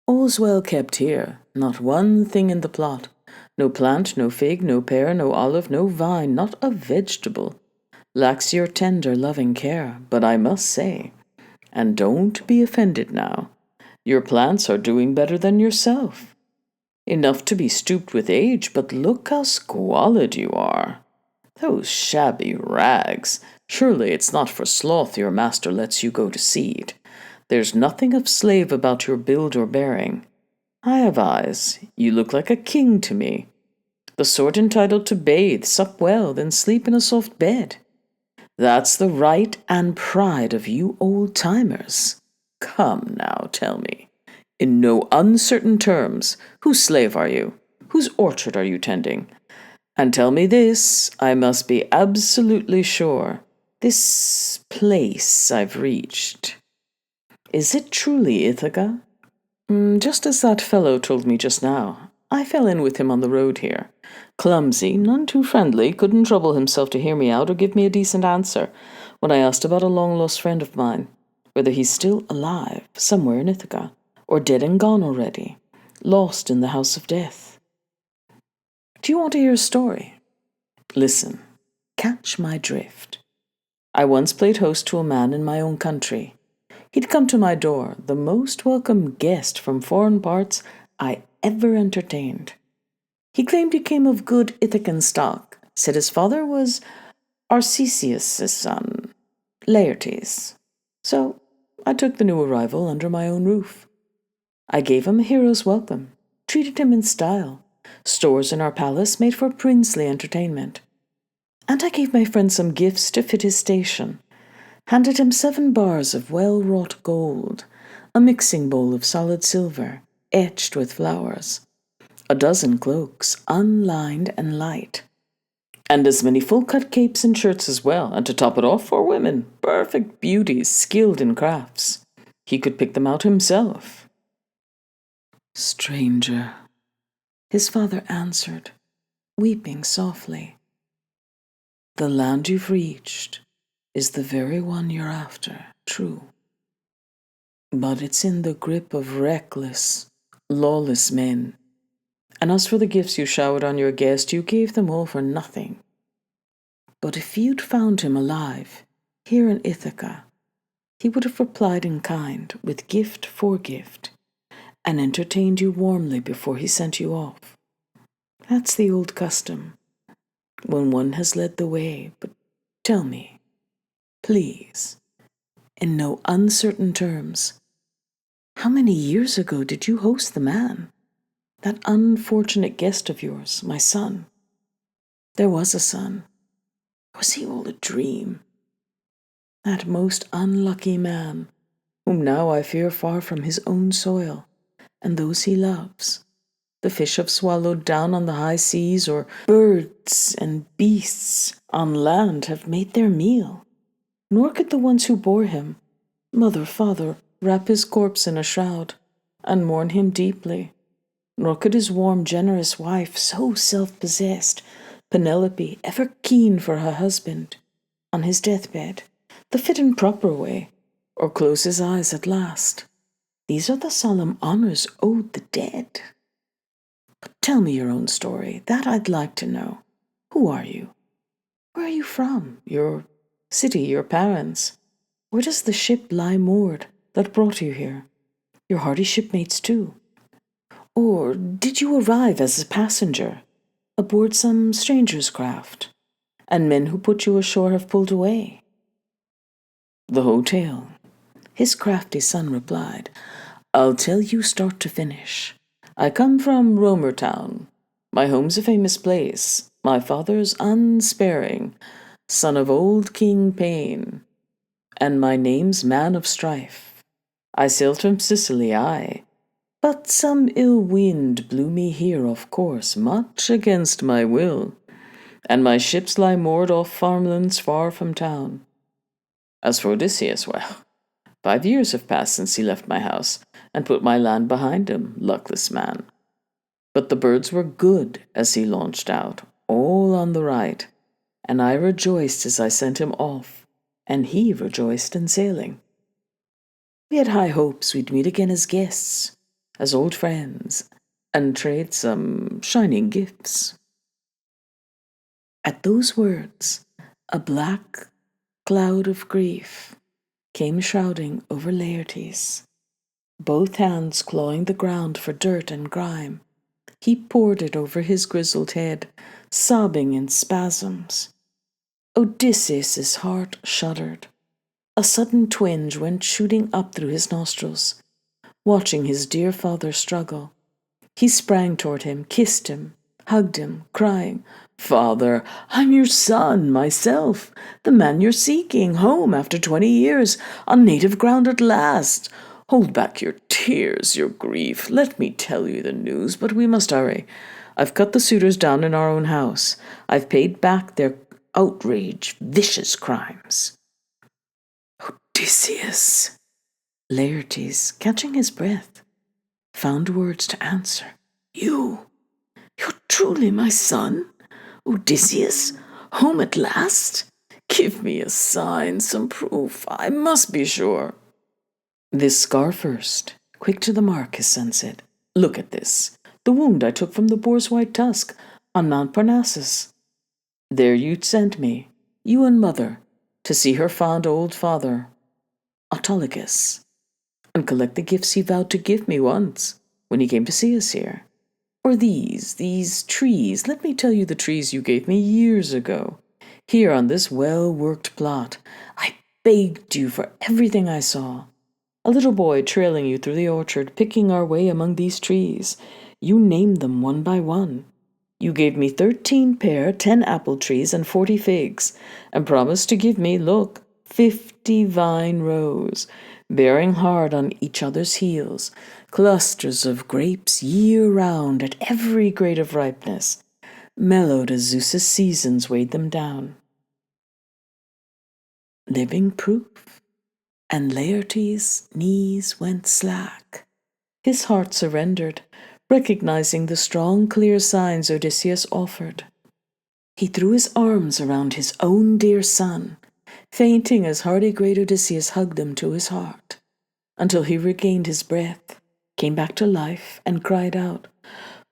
All's well kept here, not one thing in the plot. No plant, no fig, no pear, no olive, no vine, not a vegetable. Lacks your tender, loving care, but I must say, and don't be offended now, your plants are doing better than yourself. Enough to be stooped with age, but look how squalid you are. Those shabby rags, surely it's not for sloth your master lets you go to seed. There's nothing of slave about your build or bearing. I have eyes, you look like a king to me. The sort entitled to bathe, sup well, then sleep in a soft bed. That's the right and pride of you old-timers. Come now, tell me, in no uncertain terms, whose slave are you? Whose orchard are you tending? And tell me this, I must be absolutely sure. This place I've reached, is it truly Ithaca? Just as that fellow told me just now. I fell in with him on the road here. Clumsy, none too friendly, couldn't trouble himself to hear me out or give me a decent answer when I asked about a long-lost friend of mine, whether he's still alive, somewhere in Ithaca, or dead and gone already, lost in the house of death. Do you want to hear a story? Listen, catch my drift. I once played host to a man in my own country. He'd come to my door, the most welcome guest from foreign parts I ever entertained. He claimed he came of good Ithacan stock, said his father was Arcesius' son, Laertes. So I took the new arrival under my own roof. I gave him a hero's welcome, treated him in style, stores in our palace made for princely entertainment. And I gave my friend some gifts to fit his station, handed him 7 bars of well-wrought gold, a mixing bowl of solid silver, etched with flowers, a dozen cloaks, unlined and light, and as many full-cut capes and shirts as well, and to top it off, 4 women, perfect beauties, skilled in crafts. He could pick them out himself. Stranger, his father answered, weeping softly, the land you've reached is the very one you're after, true. But it's in the grip of reckless, lawless men, And as for the gifts you showered on your guest, you gave them all for nothing. But if you'd found him alive, here in Ithaca, he would have replied in kind, with gift for gift, and entertained you warmly before he sent you off. That's the old custom, when one has led the way. But tell me, please, in no uncertain terms, how many years ago did you host the man? That unfortunate guest of yours, my son. There was a son. Was he all a dream? That most unlucky man, whom now I fear far from his own soil, and those he loves. The fish have swallowed down on the high seas, or birds and beasts on land have made their meal. Nor could the ones who bore him, mother, father, wrap his corpse in a shroud, and mourn him deeply. Nor could his warm, generous wife, so self-possessed, Penelope, ever keen for her husband, on his deathbed, the fit and proper way, or close his eyes at last. These are the solemn honors owed the dead. But tell me your own story, that I'd like to know. Who are you? Where are you from? Your city, your parents? Where does the ship lie moored that brought you here? Your hardy shipmates too? Or did you arrive as a passenger, aboard some stranger's craft, and men who put you ashore have pulled away? The whole tale. His crafty son replied, I'll tell you start to finish. I come from Romer Town. My home's a famous place. My father's unsparing, son of old King Pain. And my name's Man of Strife. I sailed from Sicily, aye. But some ill wind blew me here off course, much against my will. And my ships lie moored off farmlands far from town. As for Odysseus, well, 5 years have passed since he left my house and put my land behind him, luckless man. But the birds were good as he launched out, all on the right, and I rejoiced as I sent him off, and he rejoiced in sailing. We had high hopes we'd meet again as guests, as old friends, and trade some shining gifts. At those words, a black cloud of grief came shrouding over Laertes. Both hands clawing the ground for dirt and grime, he poured it over his grizzled head, sobbing in spasms. Odysseus's heart shuddered. A sudden twinge went shooting up through his nostrils. Watching his dear father struggle, he sprang toward him, kissed him, hugged him, crying, Father, I'm your son, myself, the man you're seeking, home after 20 years, on native ground at last. Hold back your tears, your grief. Let me tell you the news, but we must hurry. I've cut the suitors down in our own house. I've paid back their outrage, vicious crimes. Odysseus! Laertes, catching his breath, found words to answer. You're truly my son? Odysseus? Home at last? Give me a sign, some proof. I must be sure. This scar first. Quick to the mark, his son said. Look at this. The wound I took from the boar's white tusk on Mount Parnassus. There you'd sent me, you and mother, to see her fond old father, Autolycus, and collect the gifts he vowed to give me once, when he came to see us here. Or these trees. Let me tell you the trees you gave me years ago. Here on this well-worked plot, I begged you for everything I saw. A little boy trailing you through the orchard, picking our way among these trees. You named them one by one. You gave me 13 pear, 10 apple trees, and 40 figs, and promised to give me, look, 50 vine rows, bearing hard on each other's heels, clusters of grapes year-round at every grade of ripeness, mellowed as Zeus's seasons weighed them down. Living proof, and Laertes' knees went slack. His heart surrendered, recognizing the strong, clear signs Odysseus offered. He threw his arms around his own dear son, fainting as hardy great Odysseus hugged him to his heart, until he regained his breath, came back to life, and cried out,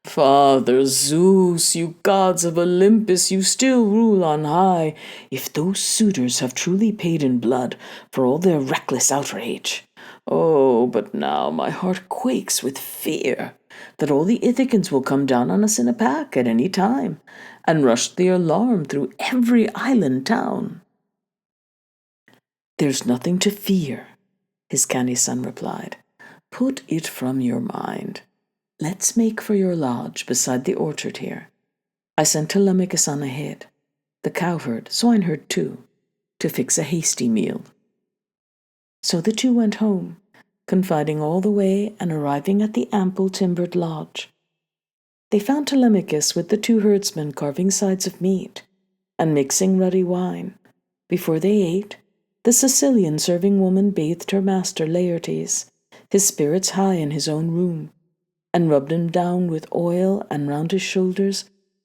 Father Zeus, you gods of Olympus, you still rule on high. If those suitors have truly paid in blood for all their reckless outrage. Oh, but now my heart quakes with fear that all the Ithacans will come down on us in a pack at any time and rush the alarm through every island town. There's nothing to fear, his canny son replied. Put it from your mind. Let's make for your lodge beside the orchard here. I sent Telemachus on ahead, the cowherd, swineherd too, to fix a hasty meal. So the two went home, confiding all the way and arriving at the ample timbered lodge. They found Telemachus with the two herdsmen carving sides of meat and mixing ruddy wine. Before they ate, the Sicilian serving woman bathed her master Laertes, his spirits high in his own room, and rubbed him down with oil, and round his shoulders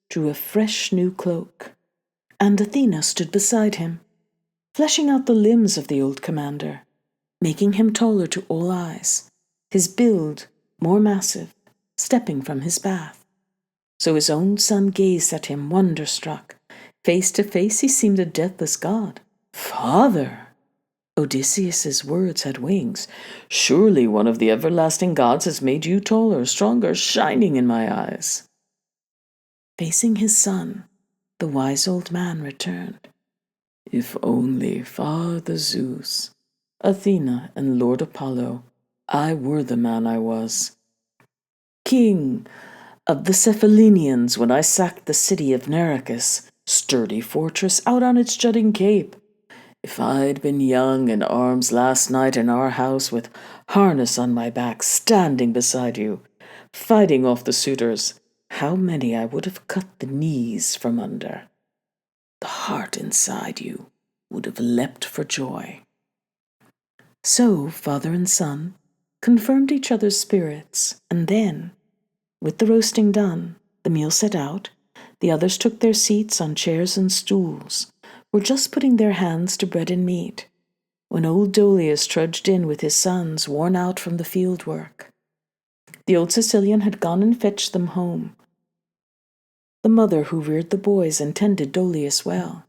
drew a fresh new cloak. And Athena stood beside him, fleshing out the limbs of the old commander, making him taller to all eyes, his build more massive, stepping from his bath. So his own son gazed at him wonder-struck. Face to face he seemed a deathless god. Father! Odysseus's words had wings. Surely one of the everlasting gods has made you taller, stronger, shining in my eyes. Facing his son, the wise old man returned. If only, Father Zeus, Athena, and Lord Apollo, I were the man I was. King of the Cephallenians when I sacked the city of Nericus, sturdy fortress out on its jutting cape. If I'd been young in arms last night in our house with harness on my back, standing beside you, fighting off the suitors, how many I would have cut the knees from under. The heart inside you would have leapt for joy. So father and son confirmed each other's spirits, and then, with the roasting done, the meal set out, the others took their seats on chairs and stools, were just putting their hands to bread and meat, when old Odysseus trudged in with his sons, worn out from the field work. The old Sicilian had gone and fetched them home. The mother who reared the boys and tended Odysseus well,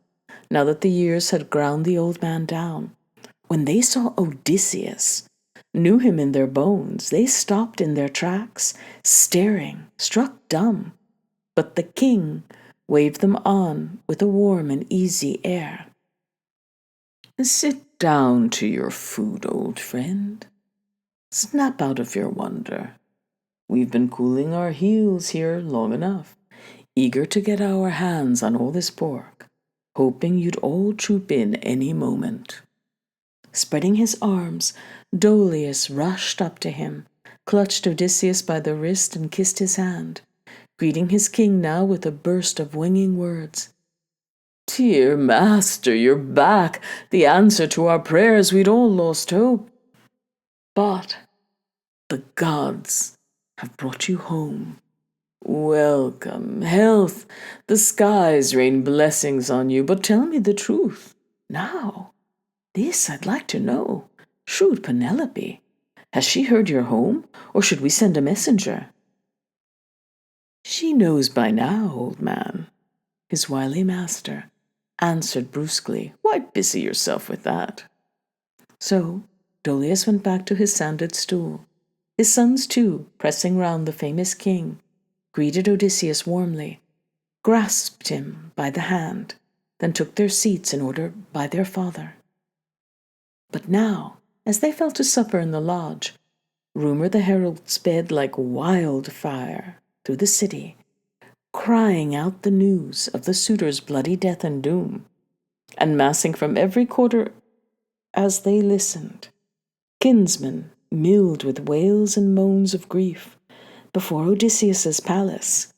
now that the years had ground the old man down. When they saw Odysseus, knew him in their bones, they stopped in their tracks, staring, struck dumb. But the king waved them on with a warm and easy air. Sit down to your food, old friend. Snap out of your wonder. We've been cooling our heels here long enough, eager to get our hands on all this pork, hoping you'd all troop in any moment. Spreading his arms, Odysseus rushed up to him, clutched Odysseus by the wrist and kissed his hand, greeting his king now with a burst of winging words. Dear master, you're back, the answer to our prayers. We'd all lost hope. But the gods have brought you home. Welcome, health, the skies rain blessings on you. But tell me the truth, now. This I'd like to know. Shrewd Penelope, has she heard you're home, or should we send a messenger? She knows by now, old man, his wily master answered brusquely. Why busy yourself with that? So Odysseus went back to his sanded stool. His sons, too, pressing round the famous king, greeted Odysseus warmly, grasped him by the hand, then took their seats in order by their father. But now, as they fell to supper in the lodge, rumor the herald sped like wildfire through the city, crying out the news of the suitors' bloody death and doom, and massing from every quarter as they listened, kinsmen milled with wails and moans of grief before Odysseus's palace.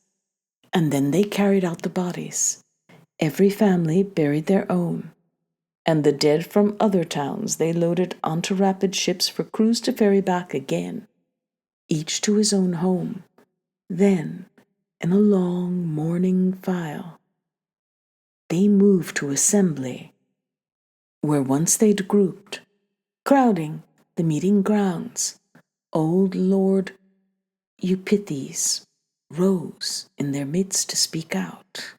And then they carried out the bodies. Every family buried their own, and the dead from other towns they loaded onto rapid ships for crews to ferry back again, each to his own home. Then, in a long mourning file, they moved to assembly, where once they'd grouped, crowding the meeting grounds, old Lord Eupeithes rose in their midst to speak out.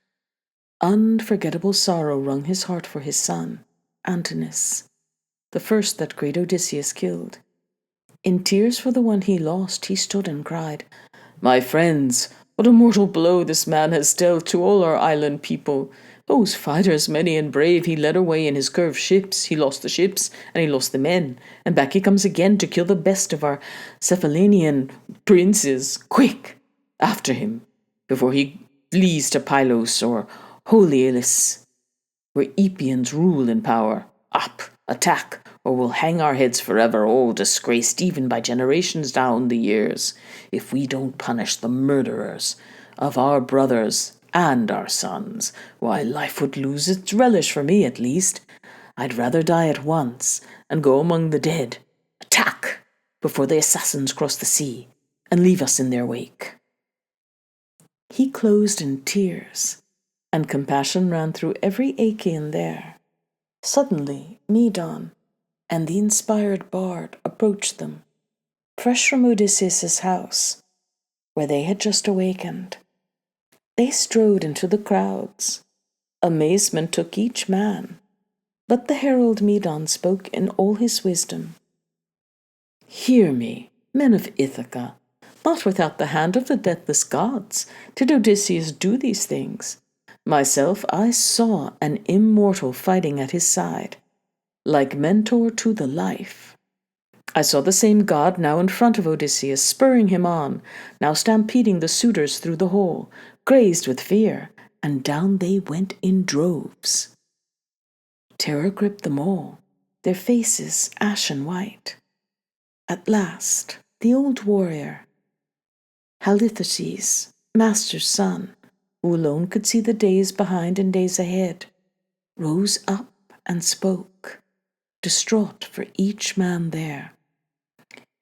Unforgettable sorrow wrung his heart for his son, Antinous, the first that great Odysseus killed. In tears for the one he lost, he stood and cried, "My friends, what a mortal blow this man has dealt to all our island people. Those fighters, many and brave, he led away in his curved ships. He lost the ships, and he lost the men. And back he comes again to kill the best of our Cephallenian princes. Quick, after him, before he flees to Pylos or Holy Elis, where Epeans rule in power. Up, attack, or we'll hang our heads forever, all disgraced even by generations down the years, if we don't punish the murderers of our brothers and our sons. Why, life would lose its relish for me, at least. I'd rather die at once and go among the dead. Attack, before the assassins cross the sea and leave us in their wake." He closed in tears, and compassion ran through every Achaean there. Suddenly, Medon and the inspired bard approached them, fresh from Odysseus' house, where they had just awakened. They strode into the crowds. Amazement took each man, but the herald Medon spoke in all his wisdom. "Hear me, men of Ithaca. Not without the hand of the deathless gods did Odysseus do these things. Myself, I saw an immortal fighting at his side, like mentor to the life. I saw the same god now in front of Odysseus, spurring him on, now stampeding the suitors through the hole, crazed with fear, and down they went in droves. Terror gripped them all, their faces ashen white. At last, the old warrior, Halitherses, master's son, who alone could see the days behind and days ahead, rose up and spoke, distraught for each man there.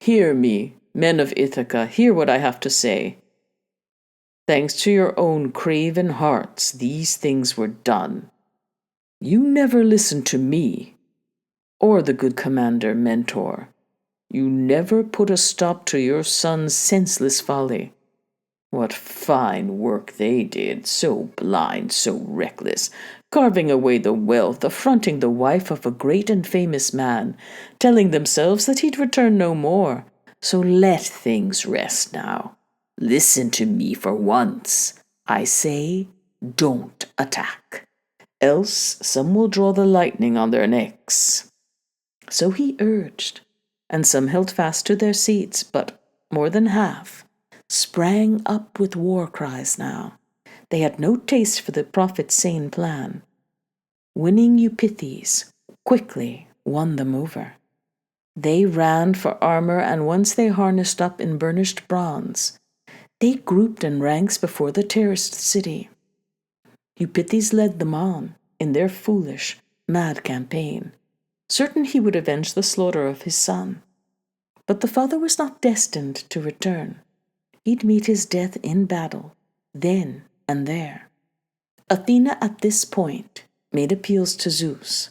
"Hear me, men of Ithaca, hear what I have to say. Thanks to your own craven hearts, these things were done. You never listened to me, or the good commander Mentor. You never put a stop to your son's senseless folly. What fine work they did, so blind, so reckless, carving away the wealth, affronting the wife of a great and famous man, telling themselves that he'd return no more. So let things rest now. Listen to me for once. I say, don't attack, else some will draw the lightning on their necks." So he urged, and some held fast to their seats, but more than half sprang up with war cries now. They had no taste for the prophet's sane plan. Winning Eupithes quickly won them over. They ran for armor, and once they harnessed up in burnished bronze, they grouped in ranks before the terraced city. Eupithes led them on in their foolish, mad campaign, certain he would avenge the slaughter of his son. But the father was not destined to return. He'd meet his death in battle, then and there. Athena at this point made appeals to Zeus.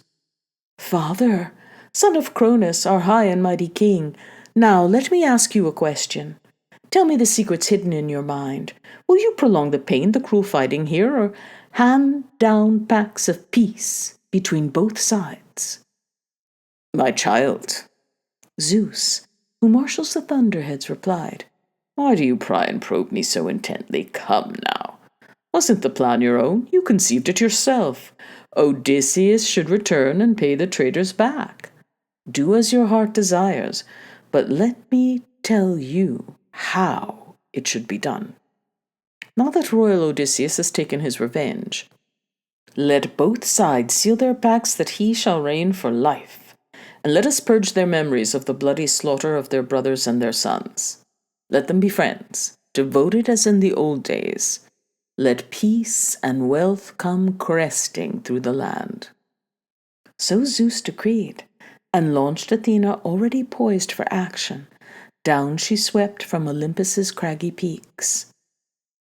"Father, son of Cronus, our high and mighty king, now let me ask you a question. Tell me the secrets hidden in your mind. Will you prolong the pain, the cruel fighting here, or hand down pacts of peace between both sides?" "My child," Zeus, who marshals the thunderheads, replied, "why do you pry and probe me so intently? Come now. Wasn't the plan your own? You conceived it yourself. Odysseus should return and pay the traitors back. Do as your heart desires, but let me tell you how it should be done. Now that royal Odysseus has taken his revenge, let both sides seal their pacts that he shall reign for life, and let us purge their memories of the bloody slaughter of their brothers and their sons. Let them be friends, devoted as in the old days. Let peace and wealth come cresting through the land." So Zeus decreed, and launched Athena, already poised for action. Down she swept from Olympus's craggy peaks.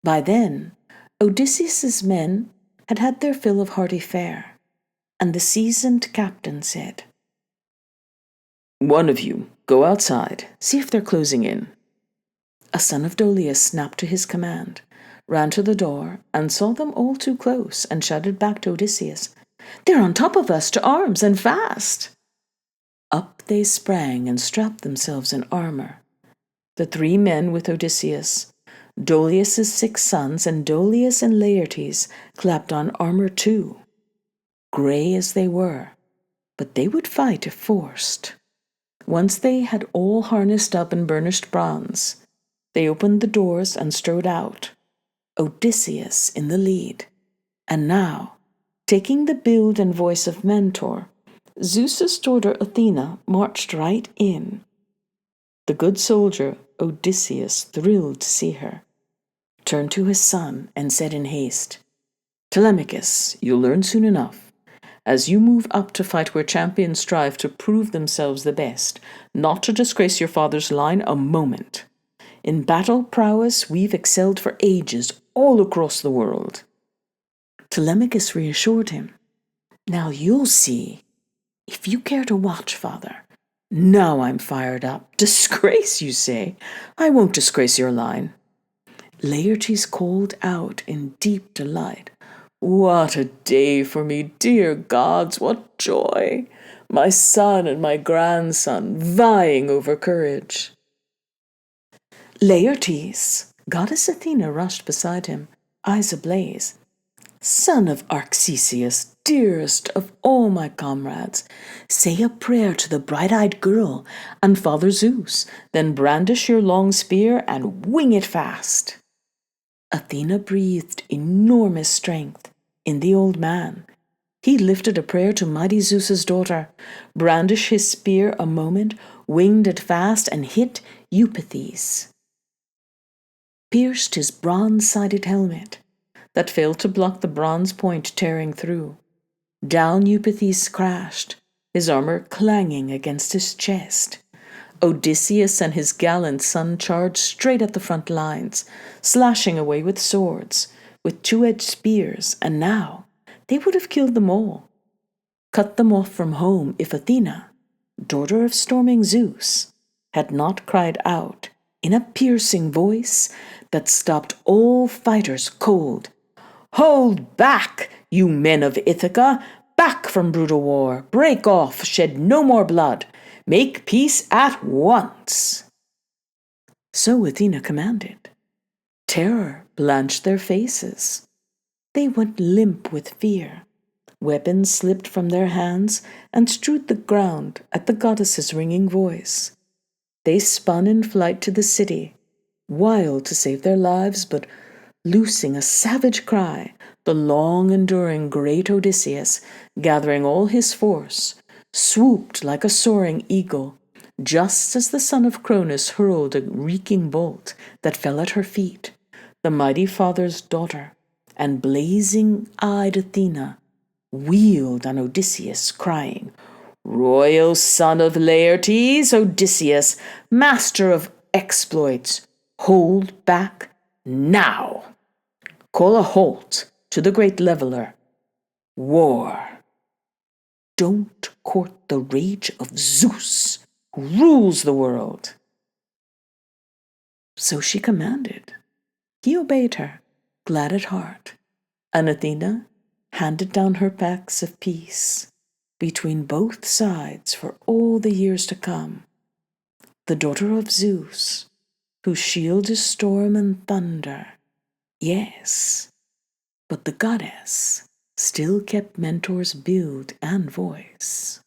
By then, Odysseus's men had had their fill of hearty fare, and the seasoned captain said, "One of you, go outside, see if they're closing in." A son of Dolius snapped to his command, ran to the door, and saw them all too close, and shouted back to Odysseus, "They're on top of us, to arms, and fast!" Up they sprang and strapped themselves in armor. The 3 men with Odysseus, Dolius's 6 sons, and Dolius and Laertes clapped on armor too. Grey as they were, but they would fight if forced. Once they had all harnessed up in burnished bronze, they opened the doors and strode out, Odysseus in the lead. And now, taking the build and voice of Mentor, Zeus's daughter Athena marched right in. The good soldier Odysseus, thrilled to see her, turned to his son and said in haste, "Telemachus, you'll learn soon enough, as you move up to fight where champions strive to prove themselves the best, not to disgrace your father's line a moment. In battle prowess we've excelled for ages all across the world." Telemachus reassured him, "Now you'll see. If you care to watch, father. Now I'm fired up. Disgrace, you say? I won't disgrace your line." Laertes called out in deep delight, "What a day for me, dear gods, what joy! My son and my grandson vying over courage." Laertes, goddess Athena, rushed beside him, eyes ablaze. "Son of Arceisius, dearest of all my comrades, say a prayer to the bright-eyed girl and Father Zeus, then brandish your long spear and wing it fast." Athena breathed enormous strength in the old man. He lifted a prayer to mighty Zeus's daughter, brandished his spear a moment, winged it fast, and hit Eupeithes. Pierced his bronze-sided helmet, that failed to block the bronze point tearing through. Down Eupeithes crashed, his armor clanging against his chest. Odysseus and his gallant son charged straight at the front lines, slashing away with swords, with 2-edged spears, and now they would have killed them all, cut them off from home if Athena, daughter of storming Zeus, had not cried out in a piercing voice that stopped all fighters cold, "Hold back, you men of Ithaca! Back from brutal war! Break off! Shed no more blood! Make peace at once!" So Athena commanded. Terror blanched their faces. They went limp with fear. Weapons slipped from their hands and strewed the ground at the goddess's ringing voice. They spun in flight to the city, wild to save their lives, but loosing a savage cry, the long-enduring great Odysseus, gathering all his force, swooped like a soaring eagle, just as the son of Cronus hurled a reeking bolt that fell at her feet. The mighty father's daughter and blazing-eyed Athena wheeled on Odysseus, crying, "Royal son of Laertes, Odysseus, master of exploits, hold back now! Call a halt to the great leveler. War. Don't court the rage of Zeus, who rules the world." So she commanded. He obeyed her, glad at heart, and Athena handed down her pacts of peace between both sides for all the years to come. The daughter of Zeus, whose shield is storm and thunder, yes, but the goddess still kept Mentor's build and voice.